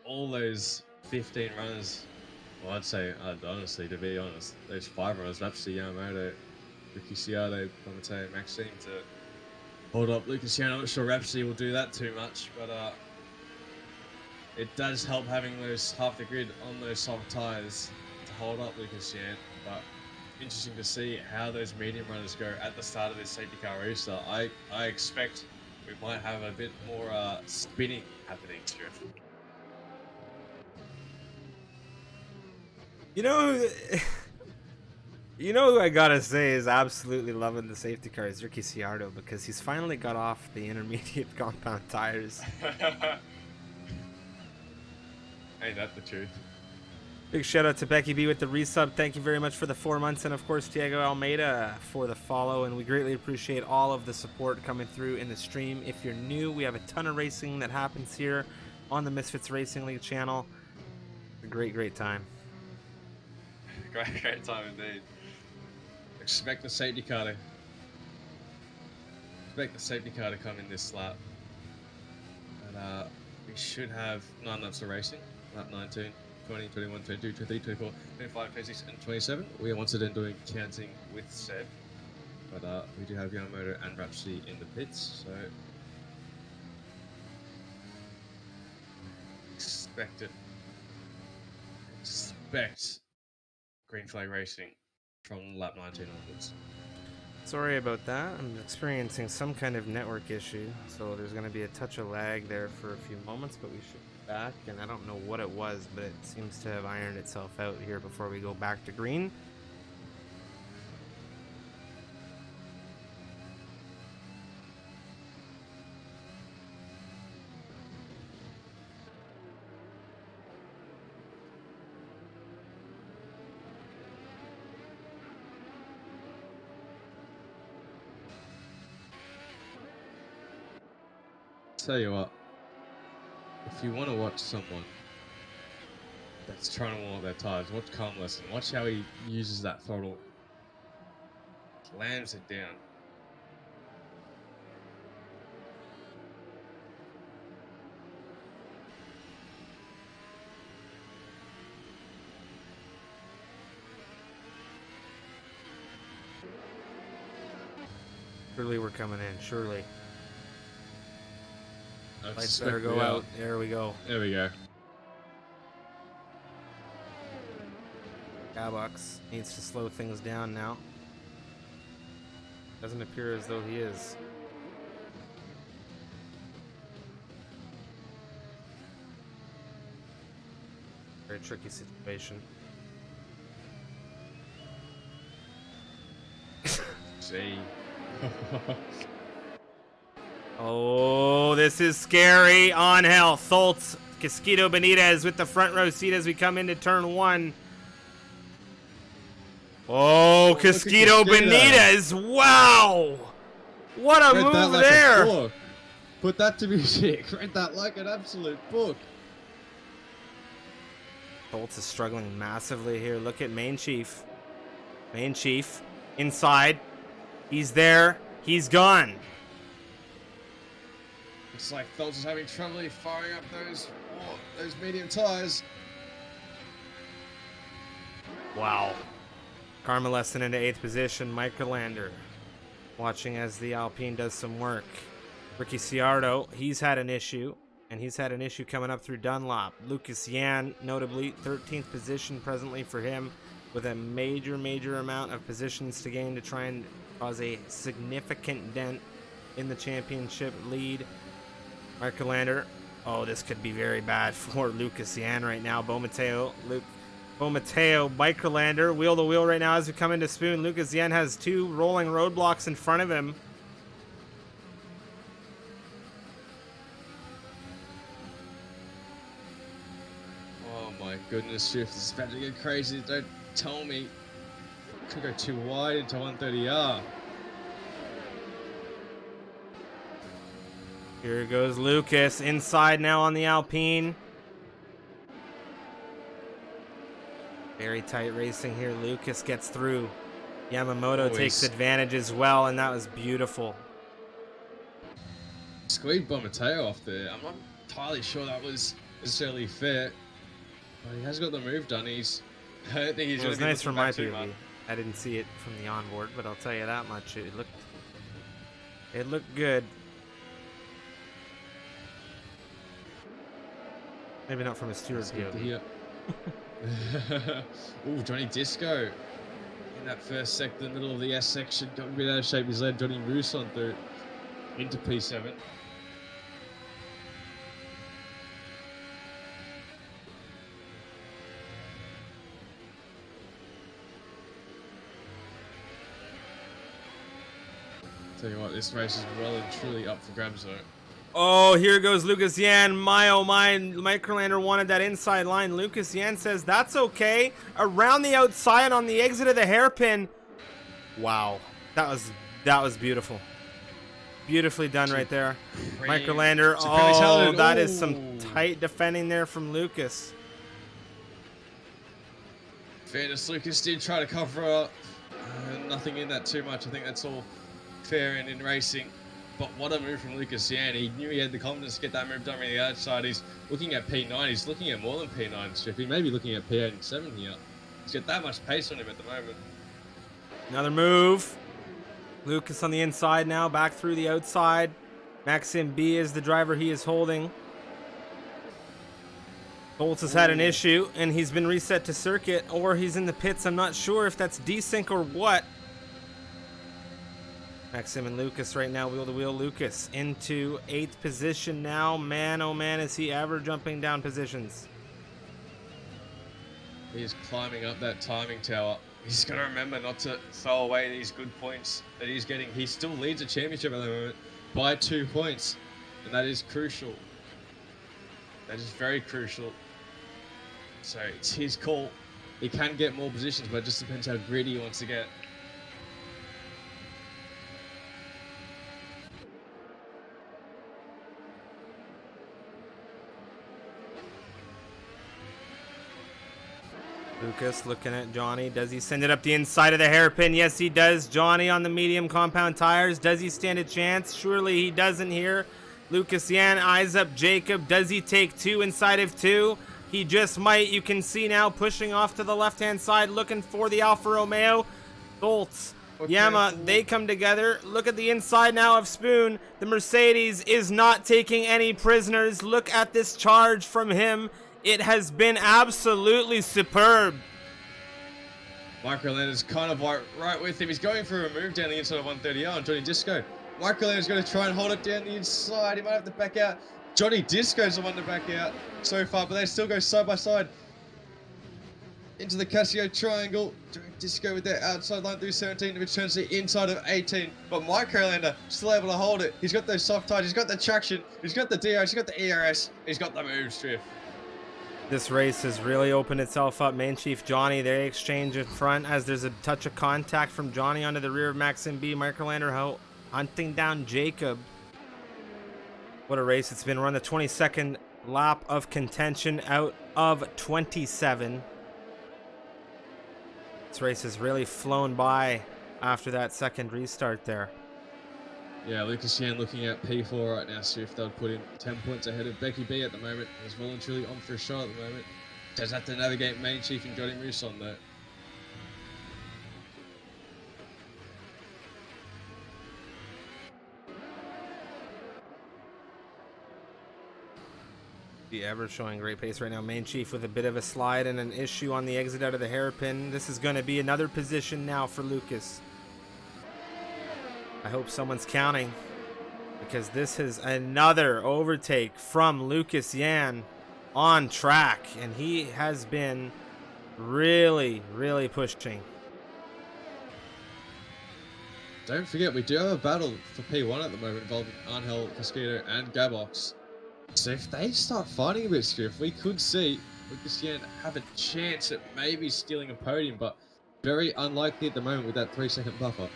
all those 15 runners. Well, honestly, to be honest, those 5 runners, Rhapsody, Yamamoto, Ricky Ciardo, Bomateo, Maxime, to hold up Lucas Yan. I'm not sure Rhapsody will do that too much, but it does help having those half the grid on those soft tyres to hold up Lucas Yan. But interesting to see how those medium runners go at the start of this safety car restart. I expect we might have a bit more spinning happening here. You know who I gotta say is absolutely loving the safety car is Ricky Ciardo, because he's finally got off the intermediate compound tires. Ain't that the truth? Big shout out to Becky B with the resub. Thank you very much for the 4 months, and of course Diego Almeida for the follow, and we greatly appreciate all of the support coming through in the stream. If you're new, we have a ton of racing that happens here on the Misfits Racing League channel. A great time. Great time indeed. Expect the safety car to come in this lap. And we should have 9 laps of racing. Lap 19, 20, 21, 22, 23, 24, 25, 26, and 27. We are once again doing counting with Seb. But we do have Yamamoto and Rhapsody in the pits, so expect green flag racing from lap 19 onwards. Sorry about that. I'm experiencing some kind of network issue, so there's going to be a touch of lag there for a few moments, but we should be back, and I don't know what it was, but it seems to have ironed itself out here before we go back to green. Tell you what, if you want to watch someone that's trying to warm up their tires, watch Calm Lesson. Watch how he uses that throttle, slams it down. Surely we're coming in. Surely. I Lights suspect better go we are. out. There we go. There we go. Gabox needs to slow things down now. Doesn't appear as though he is. Very tricky situation. See. Oh, this is scary. On hell. Thultz, Casquito Benitez with the front row seat as we come into turn 1. Oh, Casquito Benitez. Wow. What a Read that move like there. a book. Put that to music. Read that like an absolute book. Thultz is struggling massively here. Look at Main Chief. Main Chief inside. He's there. He's gone. Looks like Thultz is having trouble firing up those medium tires. Wow. Carmelesson into 8th position. Microlander watching as the Alpine does some work. Ricky Ciardo, he's had an issue, and he's had an issue coming up through Dunlop. Lucas Yan, notably 13th position presently for him, with a major amount of positions to gain to try and cause a significant dent in the championship lead. Microlander, oh, this could be very bad for Lucas Yan right now. Bomateo, Microlander, wheel to wheel right now as we come into Spoon. Lucas Yan has 2 rolling roadblocks in front of him. Oh my goodness, Shift is about to get crazy. Don't tell me. Could go too wide into 130R. Here goes Lucas inside now on the Alpine. Very tight racing here. Lucas gets through. Yamamoto takes advantage as well, and that was beautiful. Squeezed Bomateo off there. I'm not entirely sure that was necessarily fair. But he has got the move done. I don't think he's It was gonna be nice from looking my back too POV. much. I didn't see it from the onboard, but I'll tell you that much. It looked good. Maybe not from a steward That's good to POV. hear. Ooh, Johnny Disco in that first sector, middle of the S section, got a bit out of shape. He's led Johnny Moose on through into P7. Tell you what, this race is well and truly up for grabs though. Oh, here goes Lucas Yan. My oh my, Microlander wanted that inside line. Lucas Yan says that's okay. Around the outside on the exit of the hairpin. Wow, that was beautiful. Beautifully done right there. Microlander. Oh, that is some tight defending there from Lucas. Fairness, Lucas did try to cover up. Nothing in that too much. I think that's all fair and in racing. But what a move from Lucas Yan. He knew he had the confidence to get that move done on the outside. He's looking at P9. He's looking at more than P9, Strip. He may be looking at P8 and 7 here. He's got that much pace on him at the moment. Another move. Lucas on the inside now, back through the outside. Maxim B is the driver he is holding. Bolts has had an issue, and he's been reset to circuit, or he's in the pits. I'm not sure if that's desync or what. Maxim and Lucas right now, wheel to wheel. Lucas into 8th position now. Man, oh man, is he ever jumping down positions. He's climbing up that timing tower. He's got to remember not to throw away these good points that he's getting. He still leads the championship at the moment by 2 points, and that is crucial. That is very crucial. So it's his call. He can get more positions, but it just depends how greedy he wants to get. Lucas looking at Johnny. Does he send it up the inside of the hairpin? Yes, he does. Johnny on the medium compound tires. Does he stand a chance? Surely he doesn't here. Lucas Yan eyes up Jacob. Does he take 2 inside of 2? He just might. You can see now pushing off to the left-hand side, looking for the Alfa Romeo. Bolts Yama, they come together. Look at the inside now of Spoon. The Mercedes is not taking any prisoners. Look at this charge from him. It has been absolutely superb. Microlander's kind of right with him. He's going for a move down the inside of 130R on Johnny Disco. Microlander's going to try and hold it down the inside. He might have to back out. Johnny Disco's the one to back out so far, but they still go side by side into the Casio triangle. Johnny Disco with their outside line through 17, which turns to the inside of 18. But Microlander still able to hold it. He's got those soft tires. He's got the traction. He's got the DRS. He's got the ERS. He's got the move drift. This race has really opened itself up. Main Chief Johnny, they exchange in front as there's a touch of contact from Johnny onto the rear of Max MB. Microlander hunting down Jacob. What a race it's been. We're on the 22nd lap of contention out of 27. This race has really flown by after that second restart there. Yeah, Lucas Yan looking at P4 right now. See if they'll put him 10 points ahead of Becky B at the moment. He's well and truly on for a shot at the moment. Does have to navigate Main Chief and Johnny Moose on that. The ever showing great pace right now. Main Chief with a bit of a slide and an issue on the exit out of the hairpin. This is going to be another position now for Lucas. I hope someone's counting, because this is another overtake from Lucas Yan on track, and he has been really pushing. Don't forget, we do have a battle for P1 at the moment involving Angel, Casquedo, and Gabox. So if they start fighting a bit stiff, we could see Lucas Yan have a chance at maybe stealing a podium, but very unlikely at the moment with that 3-second buffer.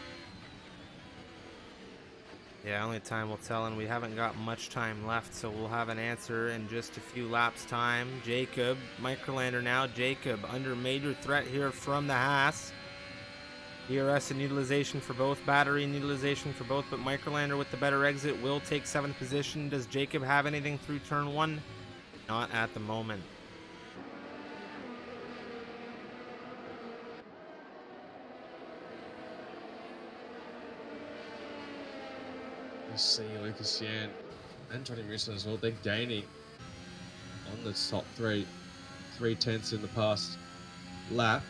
Yeah, only time will tell, and we haven't got much time left, so we'll have an answer in just a few laps time. Jacob, Microlander now. Jacob under major threat here from the Haas. DRS and utilization for both, battery and utilization for both, but Microlander with the better exit will take 7th position. Does Jacob have anything through turn 1? Not at the moment. You see Lucas Yan and Johnny Moose as well. They're gaining on the top 3/10 in the past lap.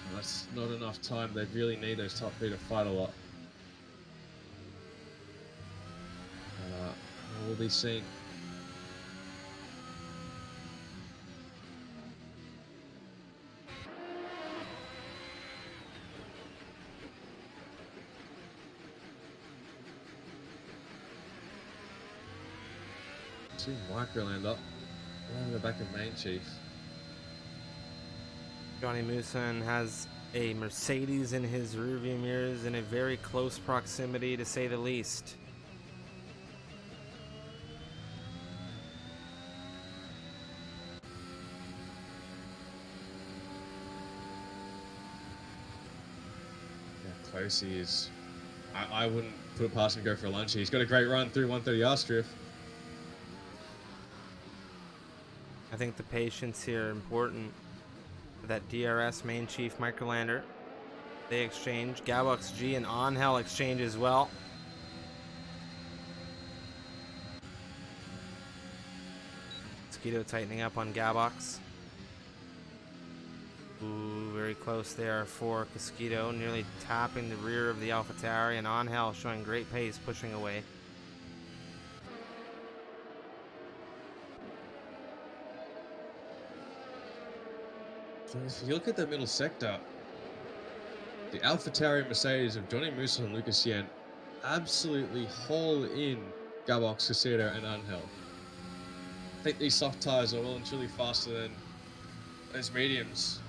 And that's not enough time. They really need those top 3 to fight a lot. We'll be seeing. See Microlander around the back of Main Chief. Johnny Mooson has a Mercedes in his rearview mirrors in a very close proximity, to say the least. Yeah, close he is. I wouldn't put it past him to go for a lunch. He's got a great run through 130R strip. I think the patience here are important. That DRS Main Chief Microlander, they exchange. Gabox G and Angel exchange as well. Mosquito tightening up on Gabox. Ooh, very close there for Casquedo, nearly tapping the rear of the AlphaTauri, and Angel showing great pace, pushing away. If you look at the middle sector, the AlphaTauri Mercedes of Johnny Musa and Lucas Yan absolutely haul in Gabox, Casado, and Angel. I think these soft tires are well and truly faster than those mediums.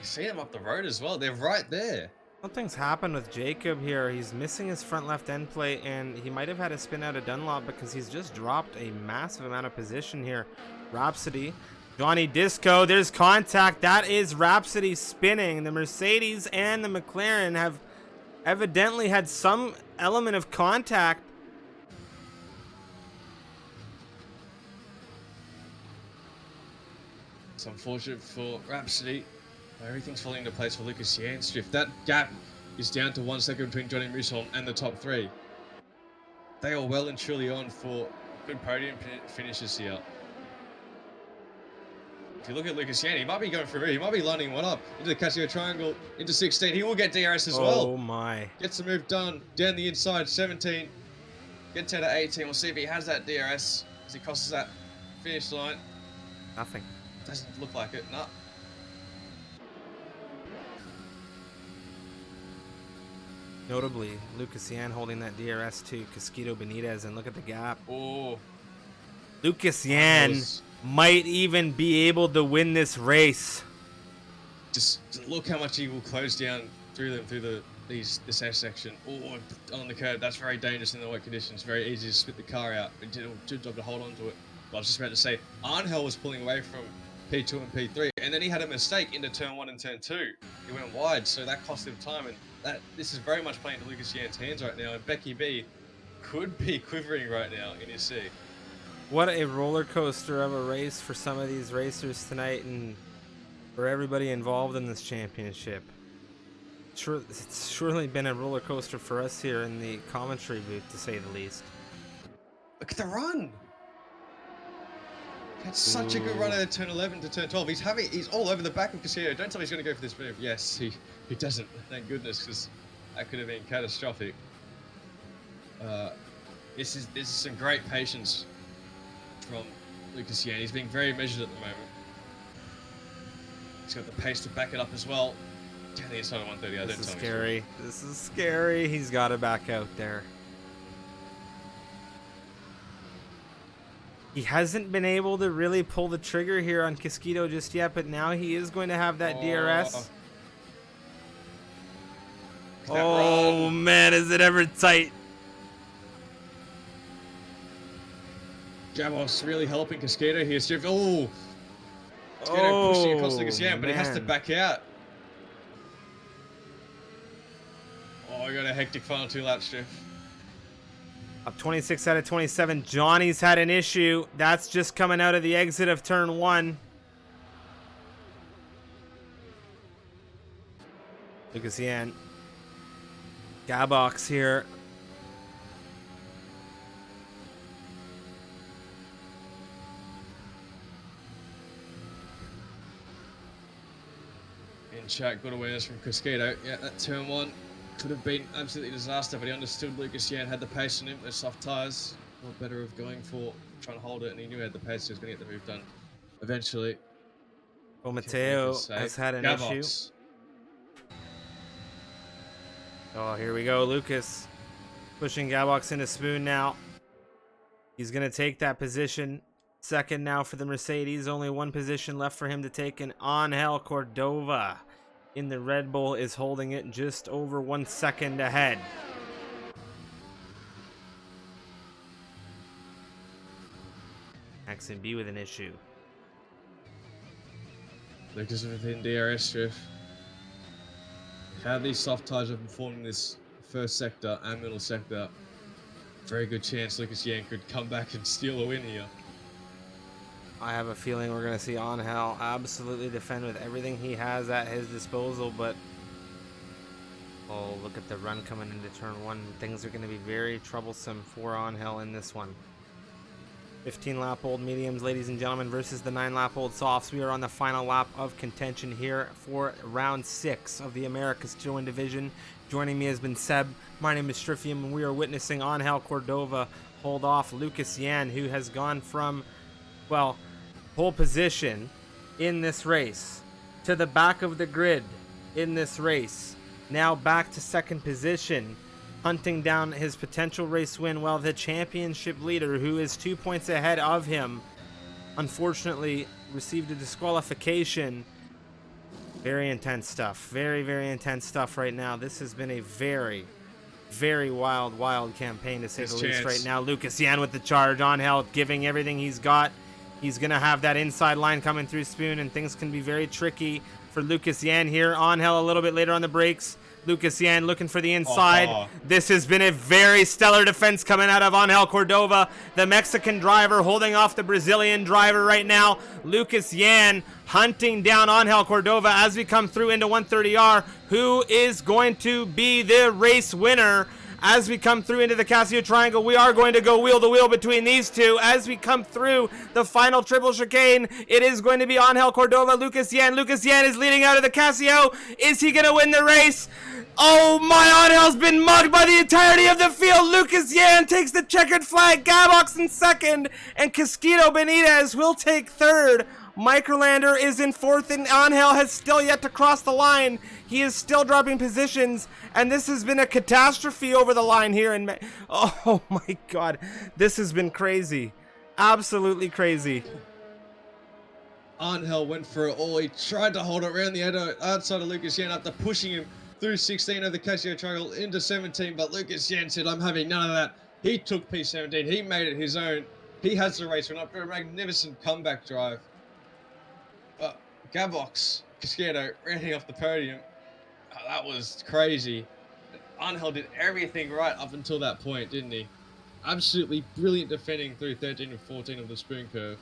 You see them up the road as well. They're right there. Something's happened with Jacob here. He's missing his front left end plate, and he might have had to spin out of Dunlop because he's just dropped a massive amount of position here. Rhapsody. Johnny Disco, there's contact. That is Rhapsody spinning. The Mercedes and the McLaren have evidently had some element of contact. It's unfortunate for Rhapsody. Everything's falling into place for Lucas Janst. If that gap is down to 1 second between Johnny Musholm and the top 3, they are well and truly on for good podium finishes here. If you look at Lucas Yan, he might be going for he might be lining one up into the Casio triangle, into 16. He will get DRS as well. Oh my. Gets the move done down the inside, 17. Gets down to 18. We'll see if he has that DRS as he crosses that finish line. Nothing. Doesn't look like it, no. Notably, Lucas Yan holding that DRS to Casquito Benitez, and look at the gap. Oh. Lucas Yan might even be able to win this race. Just look how much he will close down through this S section. Oh, on the curb. That's very dangerous in the wet conditions. Very easy to spit the car out. It did a good job to hold on to it. But I was just about to say, Arnhel was pulling away from P2 and P3, and then he had a mistake into turn 1 and turn 2. He went wide, so that cost him time, and this is very much playing to Lucas Yan's hands right now, and Becky B could be quivering right now in his seat. What a roller coaster of a race for some of these racers tonight, and for everybody involved in this championship. It's surely been a roller coaster for us here in the commentary booth, to say the least. Look at the run! He had such a good run out of turn 11 to turn 12. He's all over the back of Casio. Don't tell me he's going to go for this move. Yes, he doesn't. Thank goodness, because that could have been catastrophic. This is some great patience from Lucas Yan. He's being very measured at the moment. He's got the pace to back it up as well. Down the inside of 130. This is scary. This is scary. He's got to back out there. He hasn't been able to really pull the trigger here on Casquito just yet, but now he is going to have that DRS. Oh man, is it ever tight? Javos really helping Casquito here. Oh, Casquito pushing across Lucas Yan, but he has to back out. Oh, we got a hectic final 2 laps, Jeff. Up 26 out of 27. Johnny's had an issue. That's just coming out of the exit of turn 1. Lucas Yan. Gabox here. In chat, good awareness from Casquito. Yeah, that turn 1 could have been absolutely disaster, but he understood Lucas Yan had the pace on him. Those soft tyres, a lot better of going for trying to hold it, and he knew he had the pace, so he was going to get the move done eventually. Well, Mateo has had an issue. Oh, here we go. Lucas pushing Gabox into Spoon now. He's going to take that position. Second now for the Mercedes. Only one position left for him to take, and Angel Cordova in the Red Bull is holding it just over 1 second ahead. Maxim B with an issue. Lucas within DRS strip. How these soft tyres are performing this first sector and middle sector. Very good chance Lucas Yan could come back and steal a win here. I have a feeling we're going to see Angel absolutely defend with everything he has at his disposal, but oh, look at the run coming into turn 1. Things are going to be very troublesome for Angel in this one. 15-lap-old mediums, ladies and gentlemen, versus the 9-lap-old softs. We are on the final lap of contention here for round 6 of the Americas Touring Division. Joining me has been Seb. My name is Striffium, and we are witnessing Angel Cordova hold off Lucas Yan, who has gone from, well, pole position in this race to the back of the grid in this race. Now back to second position, hunting down his potential race win, while the championship leader, who is 2 points ahead of him, unfortunately received a disqualification. Very intense stuff. Very, very intense stuff right now. This has been a very, very wild campaign, to say the least right now. Lucas Yan with the charge. Angel giving everything he's got. He's going to have that inside line coming through Spoon, and things can be very tricky for Lucas Yan here. Angel a little bit later on the brakes. Lucas Yan looking for the inside. This has been a very stellar defense coming out of Angel Cordova, the Mexican driver holding off the Brazilian driver right now. Lucas Yan hunting down Angel Cordova as we come through into 130R. Who is going to be the race winner? As we come through into the Casio Triangle, we are going to go wheel to wheel between these two. As we come through the final triple chicane, it is going to be Angel Cordova, Lucas Yan. Lucas Yan is leading out of the Casio. Is he going to win the race? Oh my, Angel's been mugged by the entirety of the field. Lucas Yan takes the checkered flag. Gabox in second, and Casquito Benitez will take third. Microlander is in fourth, and Angel has still yet to cross the line. He is still dropping positions, and this has been a catastrophe over the line here. Oh my God, this has been crazy, absolutely crazy. Angel went for it all. He tried to hold it around the outside of Lucas Yan after pushing him through 16 of the Casio Triangle into 17, but Lucas Yan said, I'm having none of that. He took P17, he made it his own. He has the race win after a magnificent comeback drive. Gabox, Casquito rounding off the podium. That was crazy. Angel did everything right up until that point, didn't he? Absolutely brilliant defending through 13 and 14 of the spoon curve.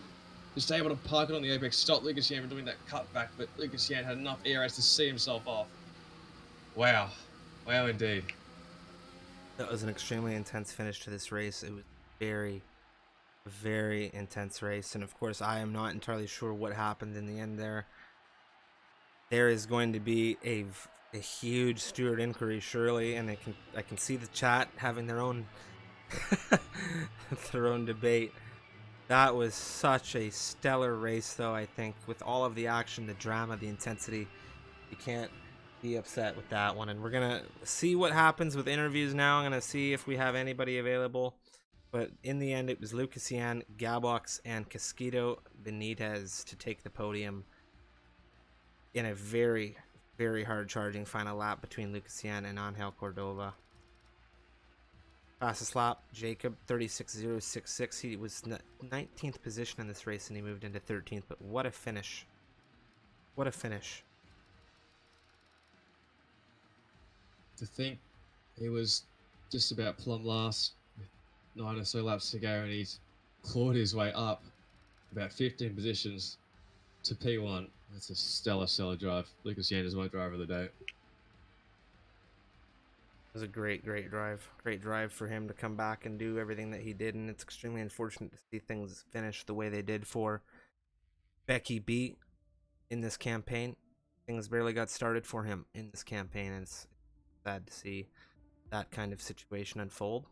Just able to park it on the apex, stop Lucas Yan from doing that cutback, but Lucas Yan had enough ERS to see himself off. Wow. Wow indeed. That was an extremely intense finish to this race. It was very intense race, and of course I am not entirely sure what happened in the end there. There is going to be a huge steward inquiry surely, and I can see the chat having their own their own debate. That was such a stellar race though. I think with all of the action, the drama, the intensity, you can't be upset with that one. And we're gonna see what happens with interviews now. I'm gonna see if we have anybody available, but in the end it was Lucas Yan, Gabox, and Casquito Benitez to take the podium in a very hard charging final lap between Lucas Yan and Angel Cordova. Fastest lap, Jacob 36.066. He was 19th position in this race and he moved into 13th, but what a finish. What a finish. To think he was just about plumb last with 9 or so laps to go, and he's clawed his way up about 15 positions to P1. That's a stellar drive. Lucas Yan is my driver of the day. It was a great drive. Great drive for him to come back and do everything that he did, and it's extremely unfortunate to see things finish the way they did for Becky B in this campaign. Things barely got started for him in this campaign, and it's sad to see that kind of situation unfold.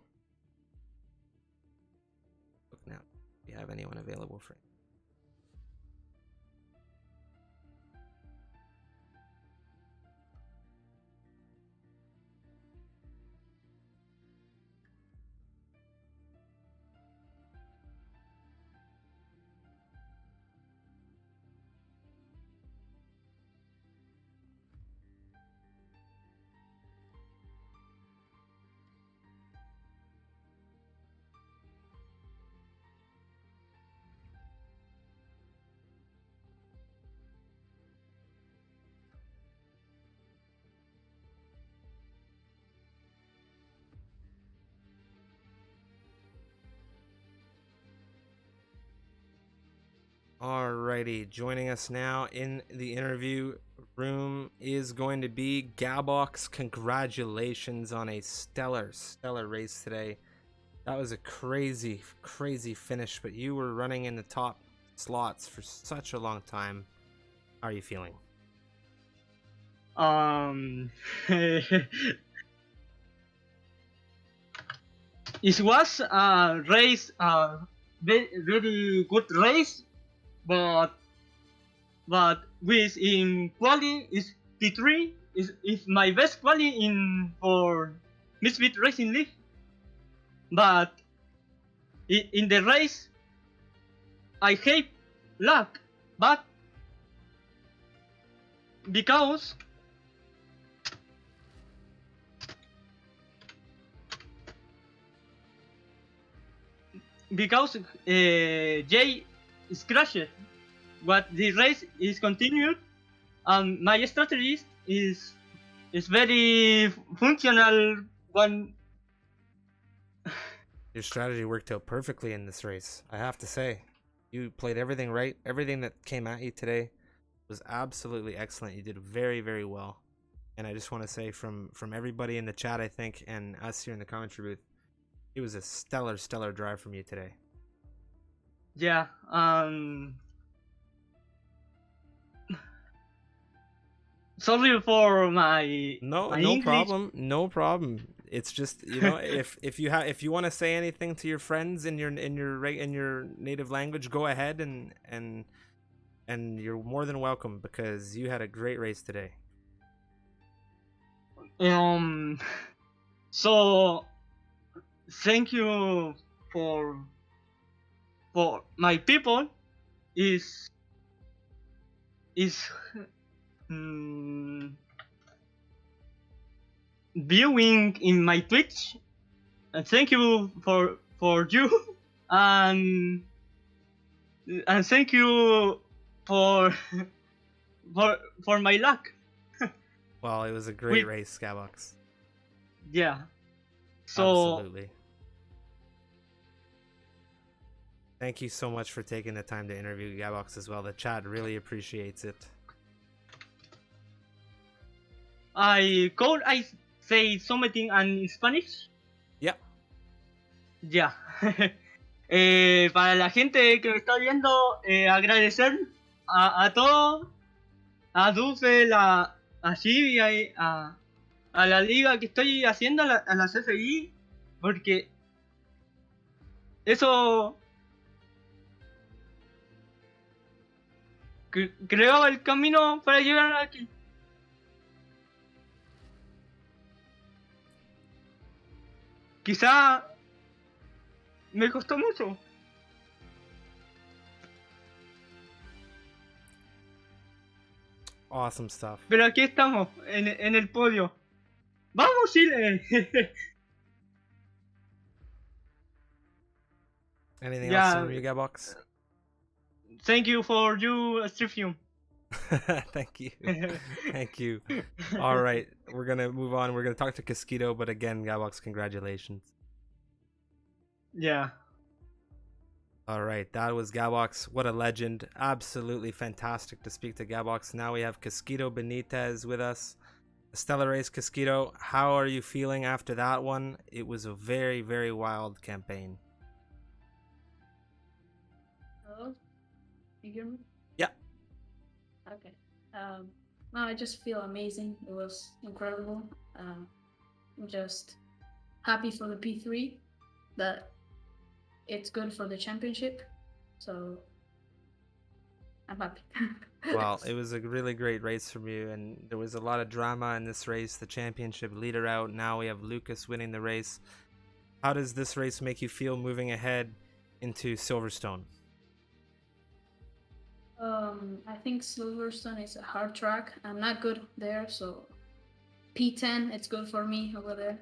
Look now, do you have anyone available for him? Alrighty, joining us now in the interview room is going to be Gabox. Congratulations on a stellar race today. That was a crazy finish, but you were running in the top slots for such a long time. How are you feeling? It was a race, very good race. But with in quali is P3 is my best quali in for Misfit Racing League. But in the race I hate luck, but because Jay is crashed. What the race is continued, and my strategy is it's very functional one. Your strategy worked out perfectly in this race, I have to say. You played everything right. Everything that came at you today was absolutely excellent. You did very, very well. And I just want to say from everybody in the chat, I think, and us here in the commentary booth, it was a stellar drive from you today. Yeah. Sorry for my No, my no English. problem. No problem. It's just, you know, if you want to say anything to your friends in your native language, go ahead and you're more than welcome, because you had a great race today. So thank you for my people is viewing in my Twitch, and thank you for you, and thank you for for my luck. Well, it was a great race, Skybox. Yeah. So Absolutely. Thank you so much for taking the time to interview Gabox as well. The chat really appreciates it. I say something in Spanish. Yeah. Ya. Para la gente que me está viendo, agradecer a todos, a Dufel, a Civi, a la liga que estoy haciendo, a la CFI, porque eso creó el camino para llegar aquí. Quizá me costó mucho. Awesome stuff. Pero aquí estamos, en el podio. ¡Vamos, Chile! Anything else from you, Gabox? Thank you for you, Strifium. Thank you. Thank you. All right, we're going to move on. We're going to talk to Casquito, but again, Gabox, congratulations. Yeah. All right, that was Gabox. What a legend. Absolutely fantastic to speak to Gabox. Now we have Casquito Benitez with us. A stellar race, Casquito. How are you feeling after that one? It was a very, very wild campaign. Hello? You hear me? Yeah. Okay. No, I just feel amazing. It was incredible. I'm just happy for the P3 that it's good for the championship. So I'm happy. Well, it was a really great race from you, and there was a lot of drama in this race. The championship leader out. Now we have Lucas winning the race. How does this race make you feel moving ahead into Silverstone? I think Silverstone is a hard track. I'm not good there, so P10 it's good for me over there.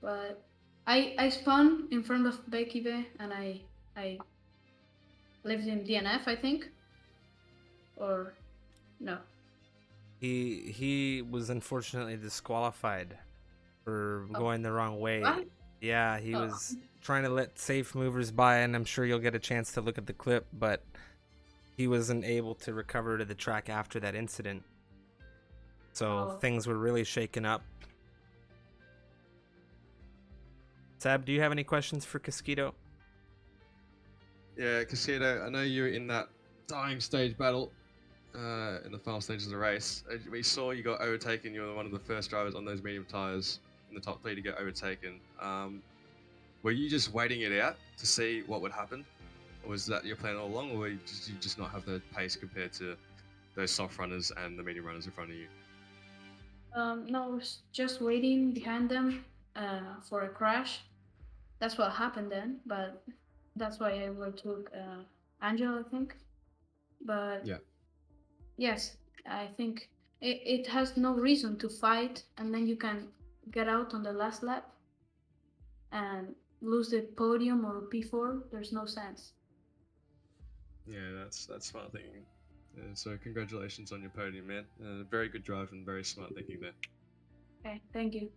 But I spun in front of Bekibe and I lived in DNF, I think. Or no. He was unfortunately disqualified for going the wrong way. What? Yeah, he was trying to let safe movers by, and I'm sure you'll get a chance to look at the clip, but he wasn't able to recover to the track after that incident. So things were really shaken up. Sab, do you have any questions for Casquito? Yeah, Casquito, I know you're in that dying stage battle in the final stages of the race. We saw you got overtaken. You were one of the first drivers on those medium tires in the top three to get overtaken. Were you just waiting it out to see what would happen? Or was that your plan all along, or did you just not have the pace compared to those soft runners and the medium runners in front of you? No, I was just waiting behind them for a crash. That's what happened then, but that's why I overtook Angel, I think. But yeah, yes, I think it has no reason to fight, and then you can get out on the last lap and lose the podium or P4. There's no sense. Yeah, that's smart thinking. So congratulations on your podium, man. Very good drive and very smart thinking there. Okay, thank you.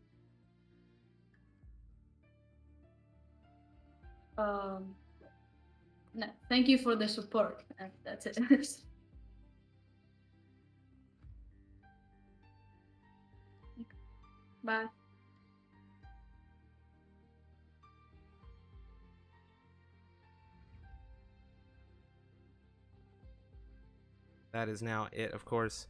No, thank you for the support. That's it. Bye. That is now it, of course,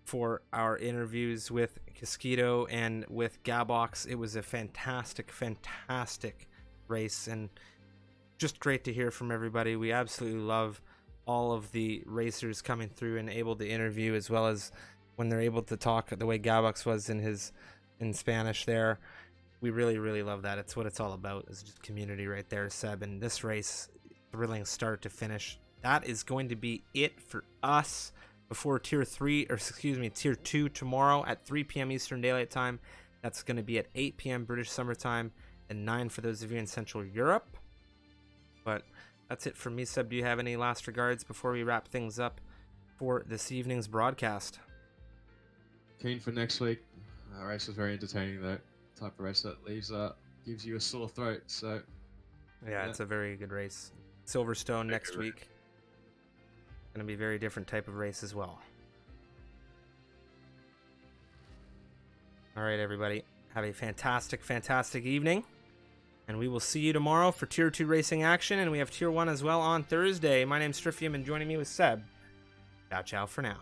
for our interviews with Casquito and with Gabox. It was a fantastic, fantastic race, and just great to hear from everybody. We absolutely love all of the racers coming through and able to interview, as well as when they're able to talk the way Gabox was in Spanish there. We really, really love that. It's what it's all about. It's just community right there, Seb. And this race, thrilling start to finish. That is going to be it for us before tier 2 tomorrow at 3 p.m. Eastern Daylight Time. That's going to be at 8 p.m. British Summer Time and 9 for those of you in Central Europe. But that's it from me, Seb. Do you have any last regards before we wrap things up for this evening's broadcast? Keen for next week. Race was very entertaining, though. Type of race that gives you a sore throat. So yeah, it's a very good race. Silverstone next week. Going to be a very different type of race as well. All right, everybody. Have a fantastic, fantastic evening. And we will see you tomorrow for Tier 2 racing action. And we have Tier 1 as well on Thursday. My name's Strifium, and joining me was Seb. Ciao, ciao for now.